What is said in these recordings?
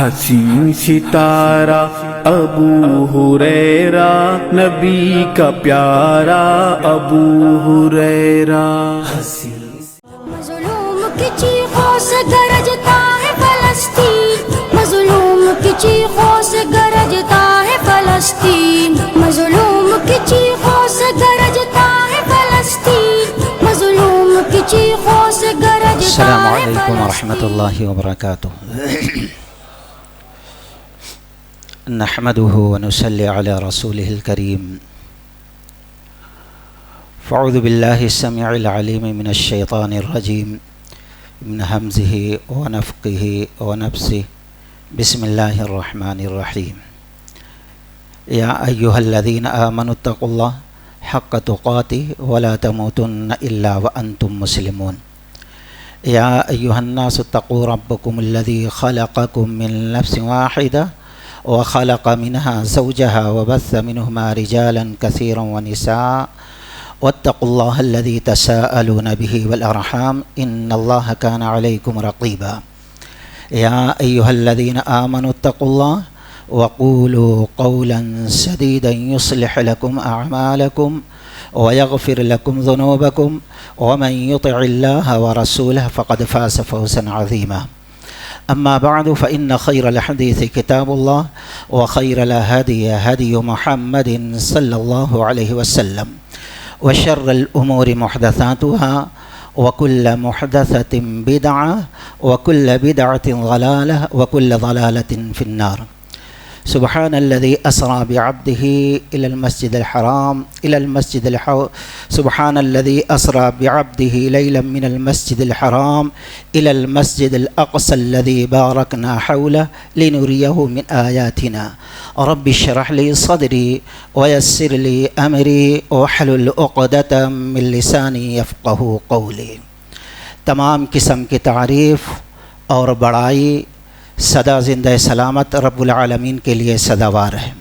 حسین ستارہ ابو ہریرہ، نبی کا پیارا ابو ہریرہ۔ مظلوم کی چیخوں سے گرجتا ہے فلسطین، مظلوم کی چیخوں سے گرجتا ہے فلسطین، مظلوم کی چیخوں سے گرجتا ہے فلسطین، مظلوم کی چیخوں سے گرجتا ہے فلسطین۔ السلام علیکم ورحمۃ اللہ وبرکاتہ۔ نحمده ونصلي على رسوله الكريم۔ فاعوذ بالله السميع العليم من الشيطان الرجيم، من همزه ونفخه ونفثه، بسم الله الرحمن الرحيم۔ يا أيها الذين آمنوا اتقوا الله حق تقاته ولا تموتن إلا وأنتم مسلمون۔ يا أيها الناس اتقوا ربكم الذي خلقكم من نفس واحدة وخلق منها زوجها وبث منهما رجالا كثيرا ونساء واتقوا الله الذي تساءلون به والأرحام إن الله كان عليكم رقيبا۔ يا أيها الذين آمنوا اتقوا الله وقولوا قولا سديدا يصلح لكم أعمالكم ويغفر لكم ذنوبكم ومن يطع الله ورسوله فقد فاز فوزا عظيما۔ أما بعد فإن خير الحديث كتاب الله وخير الهدي هدي محمد صلى الله عليه وسلم وشر الأمور محدثاتها وكل محدثة بدعة وكل بدعة ضلالة وكل ضلالة في النار۔ سبحان الذي أسرى بعبده إلى المسجد الحرام سبحان الذي أسرى بعبده ليلا من المسجد الحرام إلى المسجد الأقصى الذي باركنا حوله لنريه من آياتنا۔ رب اشرح لي صدري ويسر لي أمري واحلل عقدة من لساني يفقهوا قولي۔ تمام قسم کی تعریف اور بڑائی سدا زندہ سلامت رب العالمین کے لیے سداوار ہے۔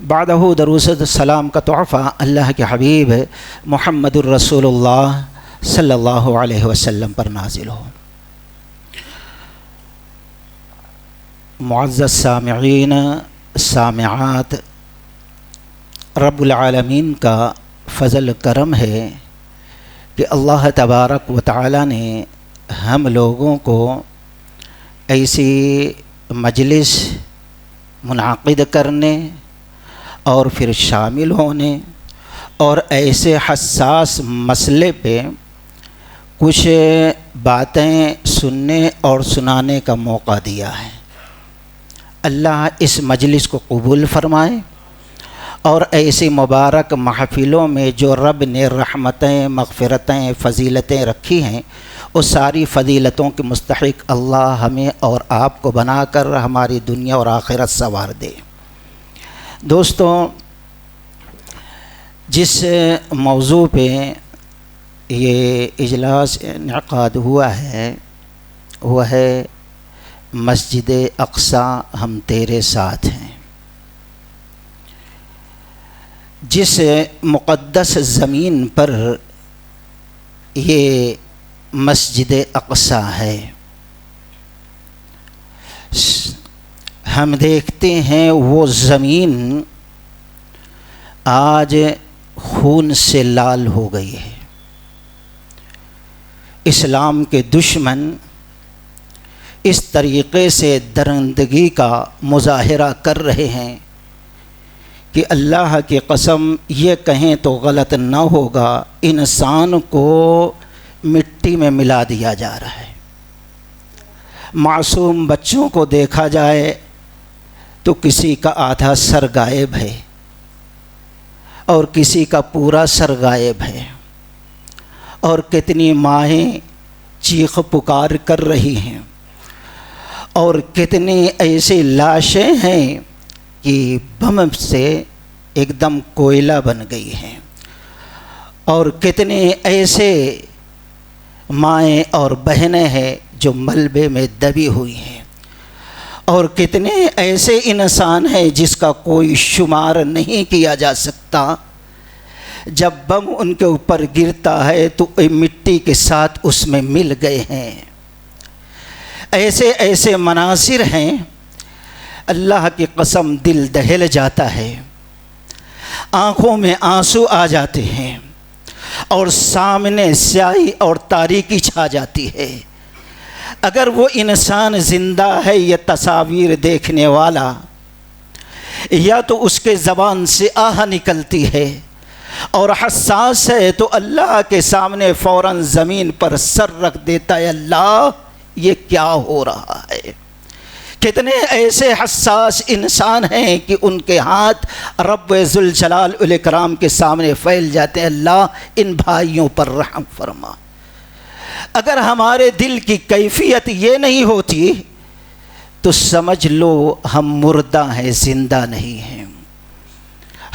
بعدہ درود سلام کا تحفہ اللہ کے حبیب محمد الرسول اللہ صلی اللہ علیہ وسلم پر نازل ہو۔ معزز سامعین سامعات، رب العالمین کا فضل کرم ہے کہ اللہ تبارک و تعالی نے ہم لوگوں کو ایسی مجلس منعقد کرنے اور پھر شامل ہونے اور ایسے حساس مسئلے پہ کچھ باتیں سننے اور سنانے کا موقع دیا ہے۔ اللہ اس مجلس کو قبول فرمائے اور ایسی مبارک محفلوں میں جو رب نے رحمتیں، مغفرتیں، فضیلتیں رکھی ہیں، اس ساری فضیلتوں کے مستحق اللہ ہمیں اور آپ کو بنا کر ہماری دنیا اور آخرت سنوار دے۔ دوستوں، جس موضوع پہ یہ اجلاس انعقاد ہوا ہے وہ ہے مسجد اقصیٰ ہم تیرے ساتھ ہیں۔ جس مقدس زمین پر یہ مسجد اقصیٰ ہے، ہم دیکھتے ہیں وہ زمین آج خون سے لال ہو گئی ہے۔ اسلام کے دشمن اس طریقے سے درندگی کا مظاہرہ کر رہے ہیں کہ اللہ کی قسم یہ کہیں تو غلط نہ ہوگا، انسان کو مٹی میں ملا دیا جا رہا ہے۔ معصوم بچوں کو دیکھا جائے تو کسی کا آدھا سر غائب ہے اور کسی کا پورا سر غائب ہے، اور کتنی مائیں چیخ پکار کر رہی ہیں، اور کتنی ایسی لاشیں ہیں کہ بم سے ایک دم کوئلہ بن گئی ہیں، اور کتنے ایسے مائیں اور بہنیں ہیں جو ملبے میں دبی ہوئی ہیں، اور کتنے ایسے انسان ہیں جس کا کوئی شمار نہیں کیا جا سکتا۔ جب بم ان کے اوپر گرتا ہے تو مٹی کے ساتھ اس میں مل گئے ہیں۔ ایسے ایسے مناظر ہیں اللہ کی قسم دل دہل جاتا ہے، آنکھوں میں آنسو آ جاتے ہیں اور سامنے سیاہی اور تاریکی چھا جاتی ہے۔ اگر وہ انسان زندہ ہے یہ تصاویر دیکھنے والا، یا تو اس کے زبان سے آہ نکلتی ہے، اور حساس ہے تو اللہ کے سامنے فوراً زمین پر سر رکھ دیتا ہے، اللہ یہ کیا ہو رہا ہے۔ کتنے ایسے حساس انسان ہیں کہ ان کے ہاتھ رب ذوالجلال والاکرام کے سامنے پھیل جاتے ہیں، اللہ ان بھائیوں پر رحم فرما۔ اگر ہمارے دل کی کیفیت یہ نہیں ہوتی تو سمجھ لو ہم مردہ ہیں، زندہ نہیں ہیں۔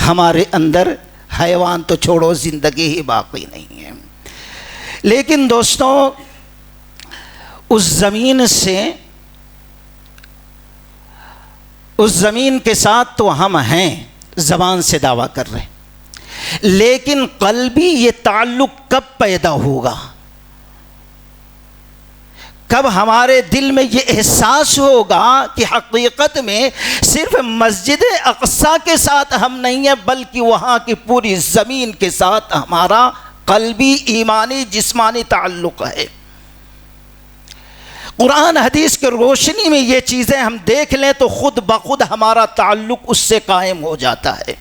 ہمارے اندر حیوان تو چھوڑو، زندگی ہی باقی نہیں ہے۔ لیکن دوستوں، اس زمین کے ساتھ تو ہم ہیں، زبان سے دعویٰ کر رہے ہیں، لیکن قلبی یہ تعلق کب پیدا ہوگا؟ کب ہمارے دل میں یہ احساس ہوگا کہ حقیقت میں صرف مسجد اقصیٰ کے ساتھ ہم نہیں ہیں، بلکہ وہاں کی پوری زمین کے ساتھ ہمارا قلبی، ایمانی، جسمانی تعلق ہے۔ قرآن حدیث کے روشنی میں یہ چیزیں ہم دیکھ لیں تو خود بخود ہمارا تعلق اس سے قائم ہو جاتا ہے۔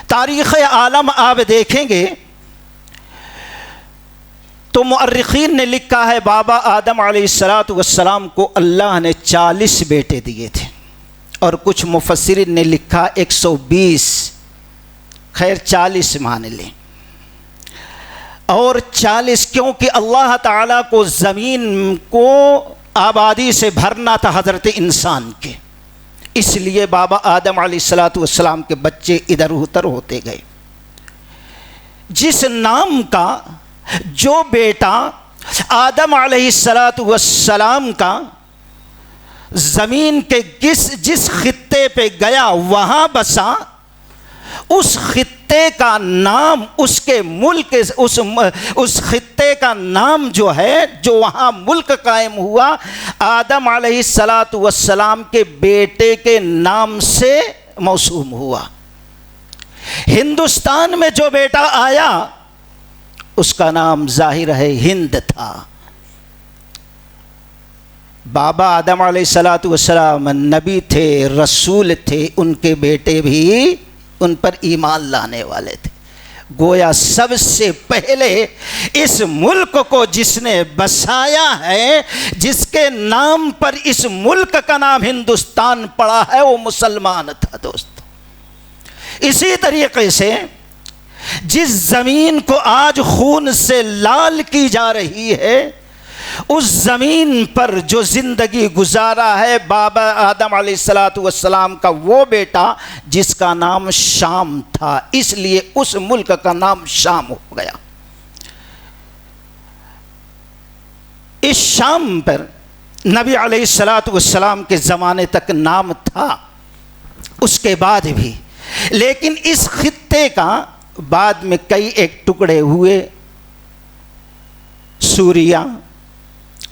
تاریخ عالم آپ دیکھیں گے تو مؤرخین نے لکھا ہے بابا آدم علیہ السلام کو اللہ نے 40 بیٹے دیے تھے، اور کچھ مفسرین نے لکھا 120، خیر 40 مان لیں، اور 40 کیونکہ اللہ تعالیٰ کو زمین کو آبادی سے بھرنا تھا حضرت انسان کے، اس لیے بابا آدم علیہ السلام کے بچے ادھر ادھر ہوتے گئے۔ جس نام کا جو بیٹا آدم علیہ السلام کا زمین کے جس خطے پہ گیا وہاں بسا، اس خطے کا نام، اس کے ملک، اس خطے کا نام جو ہے، جو وہاں ملک قائم ہوا، آدم علیہ السلام کے بیٹے کے نام سے موسوم ہوا۔ ہندوستان میں جو بیٹا آیا اس کا نام ظاہر ہے ہند تھا۔ بابا آدم علیہ السلام نبی تھے، رسول تھے، ان کے بیٹے بھی ان پر ایمان لانے والے تھے۔ گویا سب سے پہلے اس ملک کو جس نے بسایا ہے، جس کے نام پر اس ملک کا نام ہندوستان پڑا ہے، وہ مسلمان تھا دوستو۔ اسی طریقے سے جس زمین کو آج خون سے لال کی جا رہی ہے، اس زمین پر جو زندگی گزارا ہے بابا آدم علیہ السلام کا وہ بیٹا جس کا نام شام تھا، اس لیے اس ملک کا نام شام ہو گیا۔ اس شام پر نبی علیہ السلام کے زمانے تک نام تھا، اس کے بعد بھی، لیکن اس خطے کا بعد میں کئی ایک ٹکڑے ہوئے، سوریہ،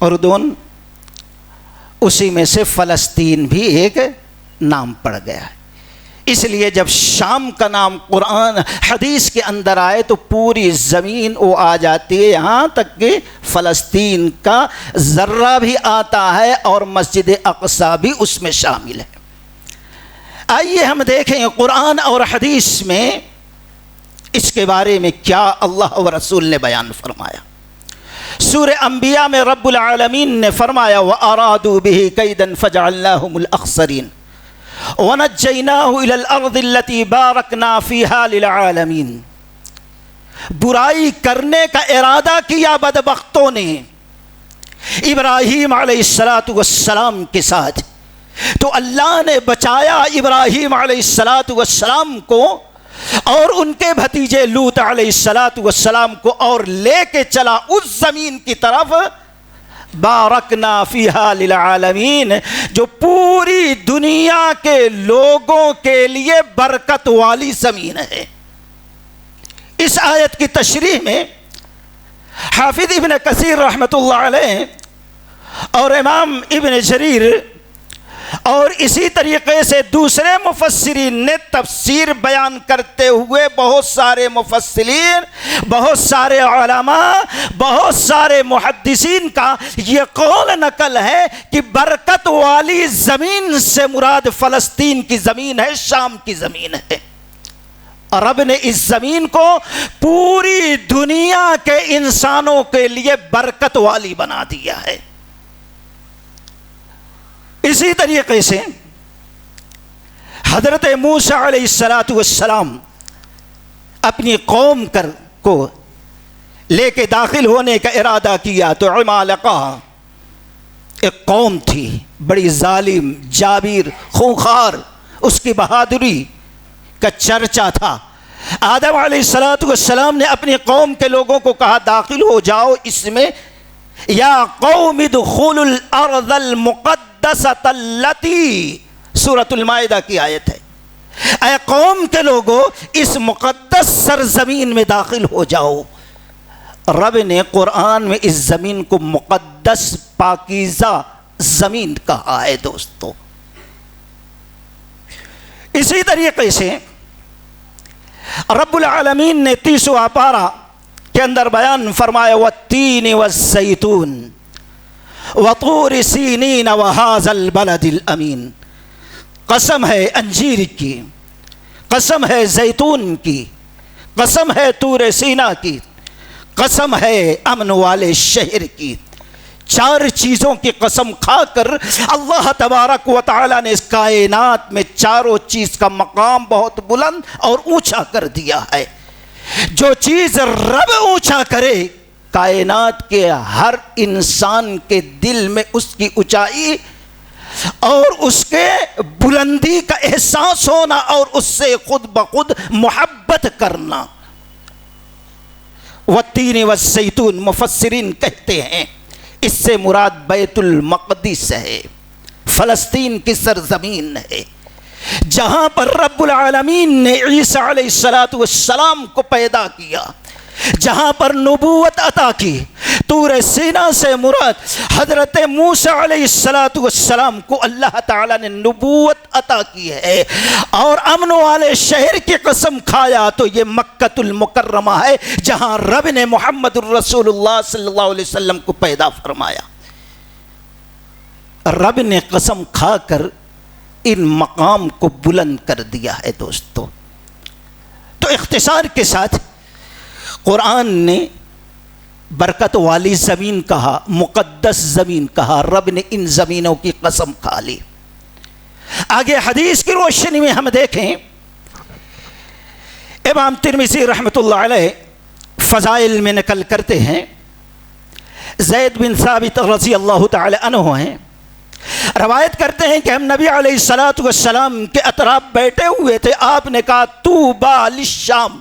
اردن، اسی میں سے فلسطین بھی ایک نام پڑ گیا ہے۔ اس لیے جب شام کا نام قرآن حدیث کے اندر آئے تو پوری زمین وہ آ جاتی ہے، یہاں تک کہ فلسطین کا ذرہ بھی آتا ہے اور مسجد اقصیٰ بھی اس میں شامل ہے۔ آئیے ہم دیکھیں قرآن اور حدیث میں اس کے بارے میں کیا اللہ و رسول نے بیان فرمایا۔ سورہ انبیاء میں رب العالمین نے فرمایا وَأَرَادُوا بِهِ كَيْدًا فَجَعَلْنَاهُمُ الْأَخْسَرِينَ وَنَجَّيْنَاهُ إِلَى الْأَرْضِ الَّتِي بَارَكْنَا فِيهَا لِلْعَالَمِينَ۔ برائی کرنے کا ارادہ کیا بدبختوں نے ابراہیم علیہ السلام کے ساتھ، تو اللہ نے بچایا ابراہیم علیہ السلام کو اور ان کے بھتیجے لوط علیہ السلام کو، اور لے کے چلا اس زمین کی طرف بارکنا فیہا للعالمین، جو پوری دنیا کے لوگوں کے لیے برکت والی زمین ہے۔ اس آیت کی تشریح میں حافظ ابن کثیر رحمۃ اللہ علیہ اور امام ابن جریر اور اسی طریقے سے دوسرے مفسرین نے تفسیر بیان کرتے ہوئے بہت سارے مفسرین، بہت سارے علماء، بہت سارے محدثین کا یہ قول نقل ہے کہ برکت والی زمین سے مراد فلسطین کی زمین ہے، شام کی زمین ہے۔ رب نے اس زمین کو پوری دنیا کے انسانوں کے لیے برکت والی بنا دیا ہے۔ اسی طریقے سے حضرت موسیٰ علیہ السلام اپنی قوم کو لے کے داخل ہونے کا ارادہ کیا تو عمالقہ ایک قوم تھی، بڑی ظالم، جابر، خونخوار، اس کی بہادری کا چرچا تھا۔ آدم علیہ السلام نے اپنی قوم کے لوگوں کو کہا داخل ہو جاؤ اس میں، یا قوم ادخلوا الارض المقدسۃ التی، سورۃ المائدہ کی آیت ہے، اے قوم کے لوگوں اس مقدس سرزمین میں داخل ہو جاؤ۔ رب نے قرآن میں اس زمین کو مقدس پاکیزہ زمین کہا ہے دوستو۔ اسی طریقے سے رب العالمین نے 30واں پارہ کے اندر بیان فرمایا والتین والزیتون وطور سینین وہذا البلد الامین، قسم ہے انجیر کی، قسم ہے زیتون کی، قسم ہے طور سینا کی، قسم ہے امن والے شہر کی۔ چار چیزوں کی قسم کھا کر اللہ تبارک و تعالی نے اس کائنات میں چاروں چیز کا مقام بہت بلند اور اونچا کر دیا ہے۔ جو چیز رب اونچا کرے، کائنات کے ہر انسان کے دل میں اس کی اونچائی اور اس کے بلندی کا احساس ہونا اور اس سے خود بخود محبت کرنا۔ والتین والزیتون، مفسرین کہتے ہیں اس سے مراد بیت المقدس ہے، فلسطین کی سرزمین ہے، جہاں پر رب العالمین نے عیسیٰ علیہ السلام کو پیدا کیا، جہاں پر نبوت عطا کی۔ طور سینا سے مراد حضرت موسیٰ علیہ السلام کو اللہ تعالیٰ نے نبوت عطا کی ہے، اور امن والے شہر کی قسم کھایا تو یہ مکہ المکرمہ ہے، جہاں رب نے محمد الرسول اللہ صلی اللہ علیہ وسلم کو پیدا فرمایا۔ رب نے قسم کھا کر ان مقام کو بلند کر دیا ہے دوستو۔ تو اختصار کے ساتھ قرآن نے برکت والی زمین کہا، مقدس زمین کہا، رب نے ان زمینوں کی قسم کھا لی۔ آگے حدیث کی روشنی میں ہم دیکھیں، امام ترمذی رحمۃ اللہ علیہ فضائل میں نقل کرتے ہیں، زید بن ثابت رضی اللہ تعالی عنہ ہیں، روایت کرتے ہیں کہ ہم نبی علیہ السلام کے اطراف بیٹھے ہوئے تھے، آپ نے کہا طوبی للشام،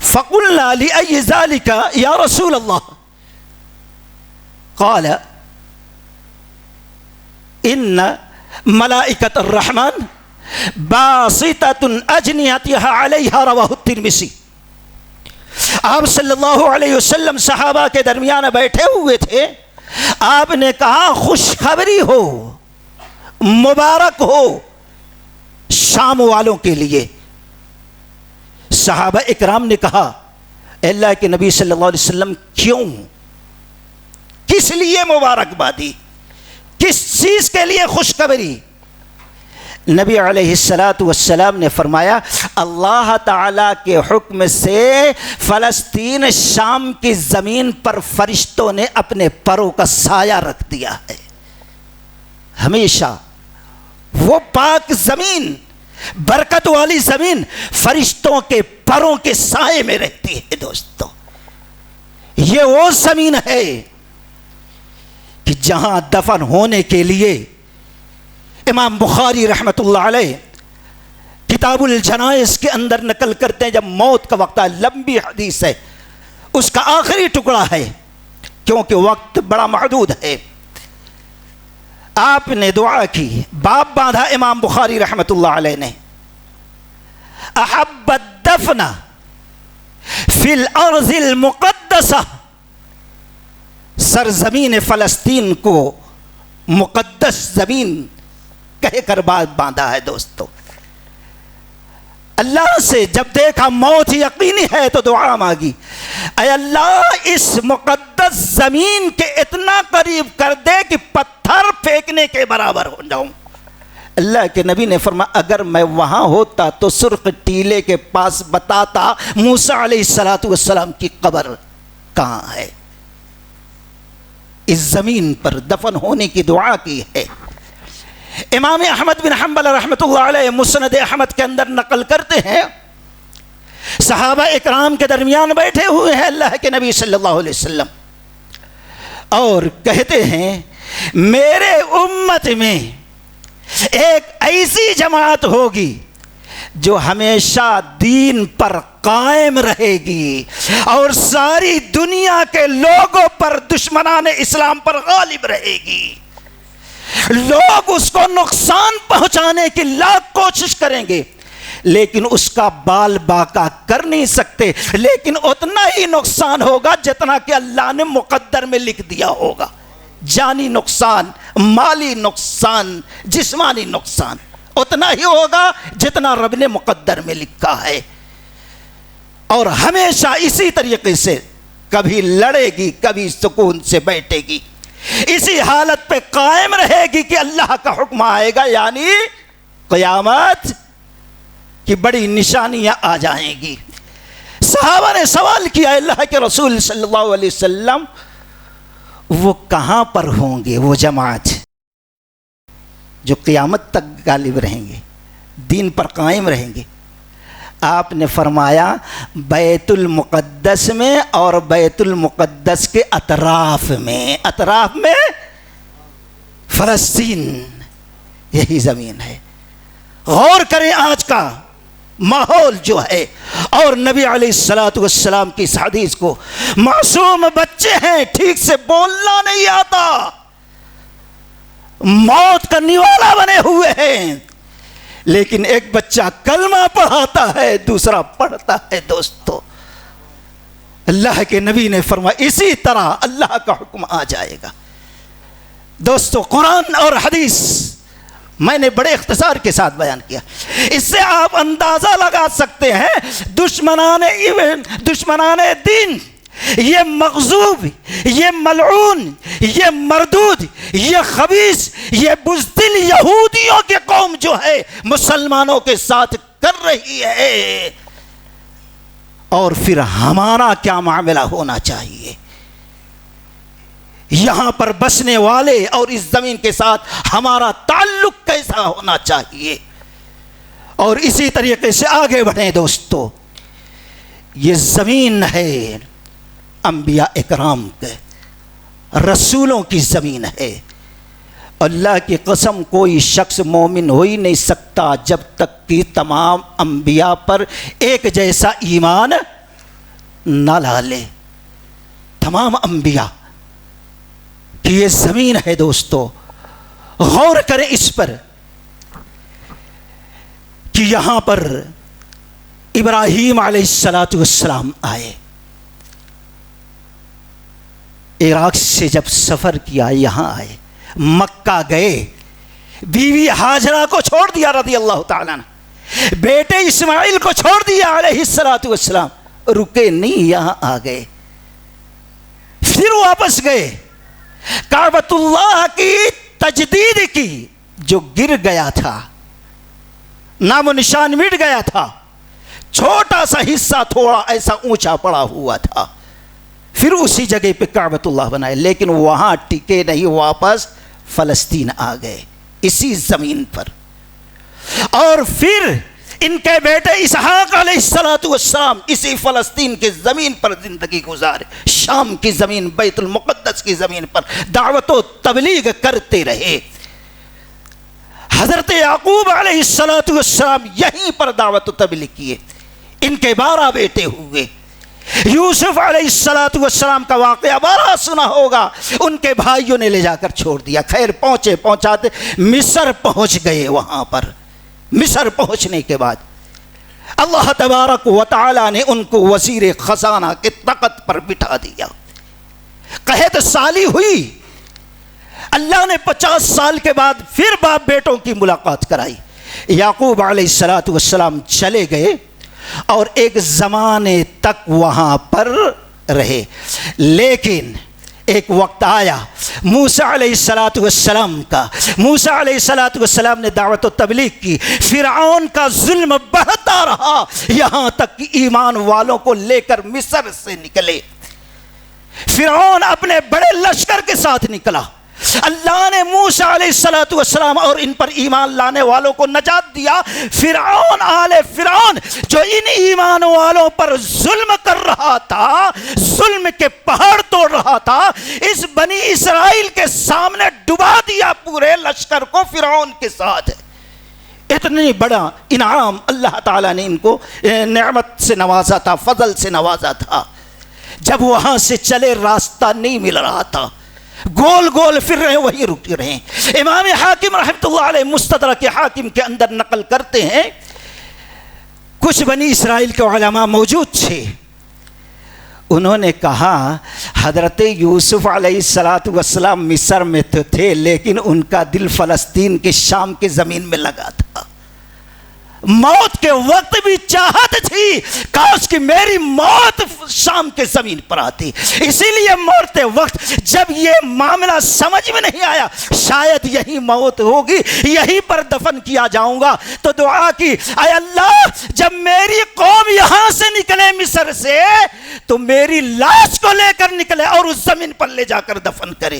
فقلنا لأي ذلك یا رسول اللہ، قال ان ملائکۃ الرحمن باسطۃ اجنحتها علیہا، رواہ الترمذی۔ آپ صلی اللہ علیہ وسلم صحابہ کے درمیان بیٹھے ہوئے تھے، آپ نے کہا خوشخبری ہو، مبارک ہو شام والوں کے لیے۔ صحابہ اکرام نے کہا اے اللہ کے نبی صلی اللہ علیہ وسلم کیوں، کس لیے مبارکبادی، کس چیز کے لیے خوشخبری؟ نبی علیہ السلام نے فرمایا اللہ تعالیٰ کے حکم سے فلسطین شام کی زمین پر فرشتوں نے اپنے پروں کا سایہ رکھ دیا ہے۔ ہمیشہ وہ پاک زمین، برکت والی زمین فرشتوں کے پروں کے سائے میں رہتی ہے دوستو۔ یہ وہ زمین ہے کہ جہاں دفن ہونے کے لیے امام بخاری رحمۃ اللہ علیہ کتاب الجنائز کے اندر نقل کرتے ہیں، جب موت کا وقت ہے، لمبی حدیث ہے، اس کا آخری ٹکڑا ہے کیونکہ وقت بڑا محدود ہے، آپ نے دعا کی، باب باندھا امام بخاری رحمۃ اللہ علیہ نے، احب الدفن فی الارض المقدسہ، سرزمین فلسطین کو مقدس زمین کہہ کر بات باندھا ہے دوستو. اللہ سے جب دیکھا موت یقینی ہے تو دعا مانگی, اے اللہ اس مقدس زمین کے اتنا قریب کر دے کہ پتھر پھینکنے کے برابر ہو جاؤں. اللہ کے نبی نے فرمایا اگر میں وہاں ہوتا تو سرخ ٹیلے کے پاس بتاتا موسیٰ علیہ السلام کی قبر کہاں ہے. اس زمین پر دفن ہونے کی دعا کی ہے. امام احمد بن حنبل رحمۃ اللہ علیہ مسند احمد کے اندر نقل کرتے ہیں, صحابہ اکرام کے درمیان بیٹھے ہوئے ہیں اللہ کے نبی صلی اللہ علیہ وسلم, اور کہتے ہیں میرے امت میں ایک ایسی جماعت ہوگی جو ہمیشہ دین پر قائم رہے گی اور ساری دنیا کے لوگوں پر دشمنان اسلام پر غالب رہے گی. لوگ اس کو نقصان پہنچانے کی لاکھ کوشش کریں گے لیکن اس کا بال باقا کر نہیں سکتے, لیکن اتنا ہی نقصان ہوگا جتنا کہ اللہ نے مقدر میں لکھ دیا ہوگا. جانی نقصان, مالی نقصان, جسمانی نقصان اتنا ہی ہوگا جتنا رب نے مقدر میں لکھا ہے. اور ہمیشہ اسی طریقے سے کبھی لڑے گی کبھی سکون سے بیٹھے گی, اسی حالت پہ قائم رہے گی کہ اللہ کا حکم آئے گا, یعنی قیامت کی بڑی نشانیاں آ جائیں گی. صحابہ نے سوال کیا اللہ کے رسول صلی اللہ علیہ وسلم وہ کہاں پر ہوں گے وہ جماعت جو قیامت تک غالب رہیں گے, دین پر قائم رہیں گے؟ آپ نے فرمایا بیت المقدس میں اور بیت المقدس کے اطراف میں. اطراف میں فلسطین, یہی زمین ہے. غور کریں آج کا ماحول جو ہے, اور نبی علیہ السلام کی اس حدیث کو. معصوم بچے ہیں, ٹھیک سے بولنا نہیں آتا, موت کا نوالا بنے ہوئے ہیں, لیکن ایک بچہ کلمہ پڑھاتا ہے دوسرا پڑھتا ہے. دوستو اللہ کے نبی نے فرمایا اسی طرح اللہ کا حکم آ جائے گا. دوستو قرآن اور حدیث میں نے بڑے اختصار کے ساتھ بیان کیا, اس سے آپ اندازہ لگا سکتے ہیں دشمنان دین, یہ مغضوب, یہ ملعون, یہ مردود, یہ خبیث, یہ بزدل یہودیوں کی قوم جو ہے مسلمانوں کے ساتھ کر رہی ہے. اور پھر ہمارا کیا معاملہ ہونا چاہیے, یہاں پر بسنے والے اور اس زمین کے ساتھ ہمارا تعلق کیسا ہونا چاہیے. اور اسی طریقے سے آگے بڑھیں دوستو. یہ زمین ہے انبیاء اکرام کے, رسولوں کی زمین ہے. اللہ کی قسم کوئی شخص مومن ہو ہی نہیں سکتا جب تک کہ تمام انبیاء پر ایک جیسا ایمان نہ لا لے. تمام انبیاء کی یہ زمین ہے دوستو. غور کریں اس پر کہ یہاں پر ابراہیم علیہ السلام آئے, عراق سے جب سفر کیا یہاں آئے, مکہ گئے, بیوی ہاجرہ کو چھوڑ دیا رضی اللہ تعالیٰ عنہ, بیٹے اسماعیل کو چھوڑ دیا علیہ السلام, رکے نہیں یہاں آ گئے. پھر واپس گئے, کعبۃ اللہ کی تجدید کی, جو گر گیا تھا, نام و نشان مٹ گیا تھا, چھوٹا سا حصہ تھوڑا ایسا اونچا پڑا ہوا تھا, پھر اسی جگہ پہ کعبۃ اللہ بنائے. لیکن وہاں ٹکے نہیں, واپس فلسطین آ گئے اسی زمین پر. اور پھر ان کے بیٹے اسحاق علیہ السلام اسی فلسطین کی زمین پر زندگی گزارے, شام کی زمین, بیت المقدس کی زمین پر دعوت و تبلیغ کرتے رہے. حضرت یعقوب علیہ السلام یہیں پر دعوت و تبلیغ کیے. ان کے 12 بیٹے ہوئے. یوسف علیہ السلام کا واقعہ بڑا سنا ہوگا, ان کے بھائیوں نے لے جا کر چھوڑ دیا. خیر پہنچاتے مصر پہنچ گئے. وہاں پر مصر پہنچنے کے بعد اللہ تبارک و تعالی نے ان کو وزیر خزانہ کے تخت پر بٹھا دیا. قحط سالی ہوئی, اللہ نے 50 سال کے بعد پھر باپ بیٹوں کی ملاقات کرائی. یعقوب علیہ السلام چلے گئے اور ایک زمانے تک وہاں پر رہے، لیکن ایک وقت آیا موسیٰ علیہ السلام کا. موسیٰ علیہ السلام نے دعوت و تبلیغ کی، فرعون کا ظلم بڑھتا رہا یہاں تک کہ ایمان والوں کو لے کر مصر سے نکلے. فرعون اپنے بڑے لشکر کے ساتھ نکلا. اللہ نے موسیٰ علیہ السلام اور ان پر ایمان لانے والوں کو نجات دیا. فرعون آل فرعون جو ان ایمان والوں پر ظلم کر رہا تھا، ظلم کے پہاڑ توڑ رہا تھا، اس بنی اسرائیل کے سامنے ڈبا دیا پورے لشکر کو فرعون کے ساتھ. اتنی بڑا انعام اللہ تعالیٰ نے ان کو نعمت سے نوازا تھا، فضل سے نوازا تھا. جب وہاں سے چلے راستہ نہیں مل رہا تھا، گول گول پھر رہے، وہی رک رہے. امام حاکم رحمۃ اللہ علیہ مستدرک حاکم کے اندر نقل کرتے ہیں، کچھ بنی اسرائیل کے علماء موجود تھے. انہوں نے کہا حضرت یوسف علیہ السلام مصر میں تو تھے، لیکن ان کا دل فلسطین کے شام کے زمین میں لگا تھا. موت کے وقت بھی چاہت تھی کاش کہ میری موت شام کے زمین پر آتی. اسی لیے مرتے وقت جب یہ معاملہ سمجھ میں نہیں آیا، شاید یہی موت ہوگی، یہی پر دفن کیا جاؤں گا، تو دعا کی، اے اللہ جب میری قوم یہاں سے نکلے مصر سے تو میری لاش کو لے کر نکلے اور اس زمین پر لے جا کر دفن کرے.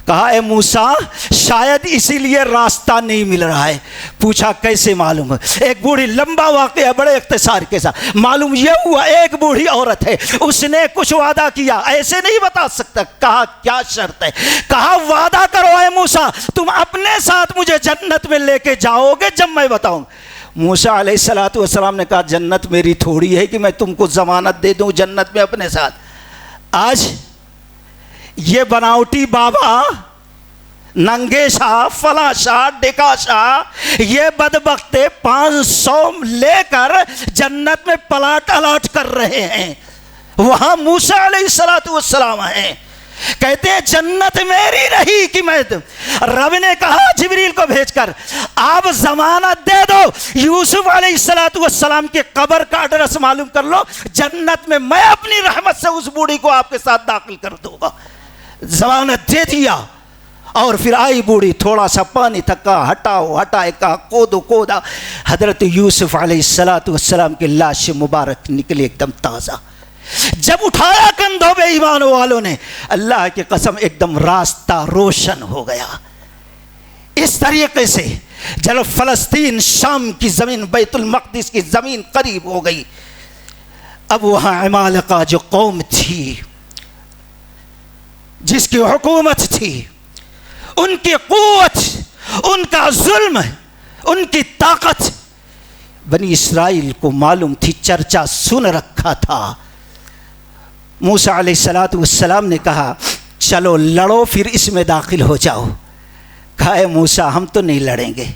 کہا اے موسیٰ شاید اسی لیے راستہ نہیں مل رہا ہے. پوچھا کیسے معلوم؟ ایک بوڑھی، لمبا واقعہ بڑے اختصار کے ساتھ معلوم یہ ہوا، ایک بوڑھی عورت ہے، اس نے کچھ وعدہ کیا، ایسے نہیں بتا سکتا. کہا کیا شرط ہے؟ کہا وعدہ کرو اے موسیٰ تم اپنے ساتھ مجھے جنت میں لے کے جاؤ گے جب میں بتاؤں. موسیٰ علیہ السلام نے کہا جنت میری تھوڑی ہے کہ میں تم کو ضمانت دے دوں جنت میں اپنے ساتھ. آج یہ بناوٹی بابا، ننگے شاہ، فلاں شاہ، ڈکا شاہ، یہ بدبخت 500 لے کر جنت میں پلاٹ الاٹ کر رہے ہیں. وہاں موسیٰ علیہ السلام ہیں، کہتے ہیں جنت میری رہی کہ میں. رب نے کہا جبریل کو بھیج کر آپ ضمانت دے دو، یوسف علیہ السلام کے قبر کا ایڈریس معلوم کر لو، جنت میں اپنی رحمت سے اس بوڑھی کو آپ کے ساتھ داخل کر دوں گا. ضمانت دے دیا. اور پھر آئی بوڑھی، تھوڑا سا پانی تھکا، ہٹائے کہا کودا. حضرت یوسف علیہ السلام کی لاش مبارک نکلی ایک دم تازہ. جب اٹھایا کندھوں پہ ایمان والوں نے، اللہ کی قسم ایک دم راستہ روشن ہو گیا. اس طریقے سے جب فلسطین، شام کی زمین، بیت المقدس کی زمین قریب ہو گئی، اب وہاں عمالقہ جو قوم تھی، جس کی حکومت تھی، ان کی قوت، ان کا ظلم، ان کی طاقت بنی اسرائیل کو معلوم تھی، چرچا سن رکھا تھا. موسیٰ علیہ السلام نے کہا چلو لڑو، پھر اس میں داخل ہو جاؤ. کہا اے موسیٰ ہم تو نہیں لڑیں گے،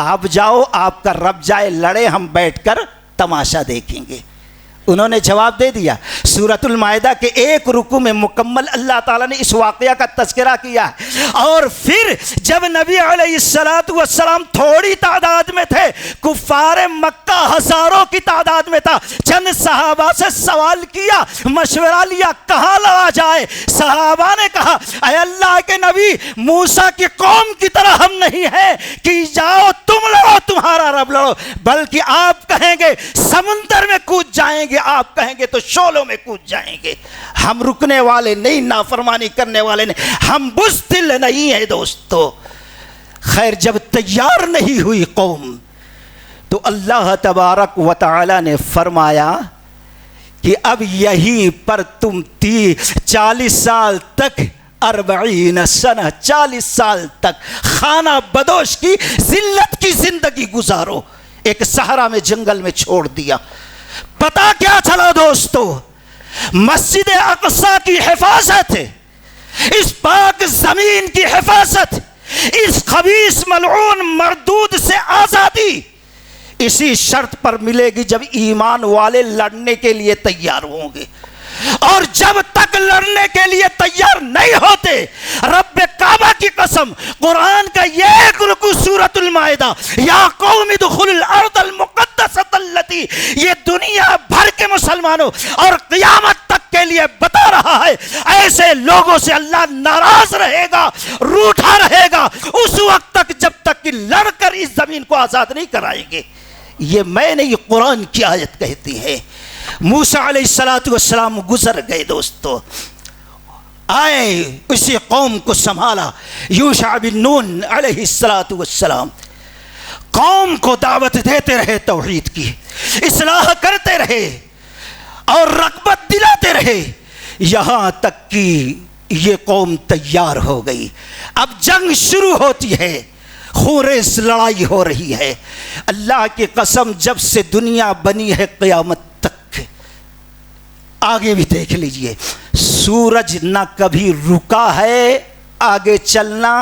آپ جاؤ، آپ کا رب جائے لڑے، ہم بیٹھ کر تماشا دیکھیں گے. انہوں نے جواب دے دیا. سورۃ المائدہ کے ایک رکوع میں مکمل اللہ تعالیٰ نے اس واقعہ کا تذکرہ کیا ہے. اور پھر جب نبی علیہ السلام تھوڑی تعداد میں تھے، کفار مکہ ہزاروں کی تعداد میں تھا، چند صحابہ سے سوال کیا، مشورہ لیا کہاں لڑا جائے. صحابہ نے کہا اے اللہ کے نبی، موسیٰ کی قوم کی طرح ہم نہیں ہیں کہ جاؤ تم لڑو، تمہارا رب لڑو، بلکہ آپ کہیں گے سمندر میں کود جائیں گے، آپ کہیں گے تو شعلوں میں کود جائیں گے. ہم رکنے والے نہیں، نافرمانی کرنے والے نہیں، ہم بزدل نہیں ہیں دوستو. خیر جب تیار نہیں ہوئی قوم تو اللہ تبارک و تعالی نے فرمایا کہ اب یہیں پر تم 40 سال تک 40 سنہ 40 سال تک خانہ بدوش کی ذلت کی زندگی گزارو. ایک صحرا میں، جنگل میں چھوڑ دیا. پتا کیا چلا دوستو؟ مسجد اقصی کی حفاظت، اس پاک زمین کی حفاظت، اس خبیث ملعون مردود سے آزادی اسی شرط پر ملے گی جب ایمان والے لڑنے کے لیے تیار ہوں گے. اور جب تک لڑنے کے لیے تیار نہیں ہوتے، رب کعبہ کی قسم، قرآن کا یہ ایک رکوع سورۃ المائدہ، یا قوم ادخلوا الارض المقدسۃ التی، یہ دنیا بھر کے مسلمانوں اور قیامت تک کے لیے بتا رہا ہے، ایسے لوگوں سے اللہ ناراض رہے گا، روٹھا رہے گا اس وقت تک جب تک کہ لڑ کر اس زمین کو آزاد نہیں کرائیں گے۔ یہ میں نہیں، قرآن کی آیت کہتی ہے۔ موسیٰ علیہ السلام گزر گئے دوستو، آئے اسی قوم کو سنبھالا یوشع بن نون علیہ السلام، قوم کو دعوت دیتے رہے، توحید کی اصلاح کرتے رہے اور رغبت دلاتے رہے، یہاں تک کہ یہ قوم تیار ہو گئی۔ اب جنگ شروع ہوتی ہے، خونریز لڑائی ہو رہی ہے۔ اللہ کی قسم، جب سے دنیا بنی ہے قیامت تک، آگے بھی دیکھ لیجئے، سورج نہ کبھی رکا ہے آگے چلنا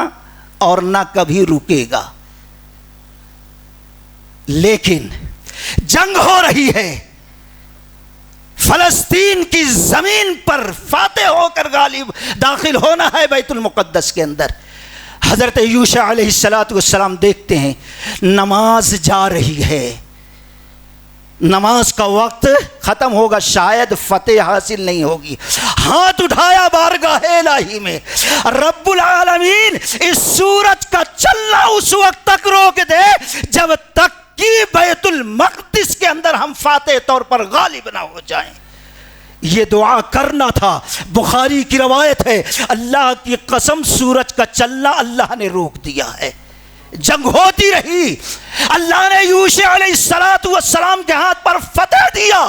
اور نہ کبھی رکے گا، لیکن جنگ ہو رہی ہے، فلسطین کی زمین پر فاتح ہو کر غالب داخل ہونا ہے بیت المقدس کے اندر۔ حضرت یوشع علیہ السلام دیکھتے ہیں نماز جا رہی ہے، نماز کا وقت ختم ہوگا، شاید فتح حاصل نہیں ہوگی، ہاتھ اٹھایا بارگاہ الہی میں، رب العالمین اس سورج کا چلنا اس وقت تک روک دے جب تک کہ بیت المقدس کے اندر ہم فاتح طور پر غالب نہ ہو جائیں۔ یہ دعا کرنا تھا، بخاری کی روایت ہے، اللہ کی قسم سورج کا چلنا اللہ نے روک دیا ہے، جنگ ہوتی رہی، اللہ نے یوشع علیہ السلام کے ہاتھ پر فتح دیا،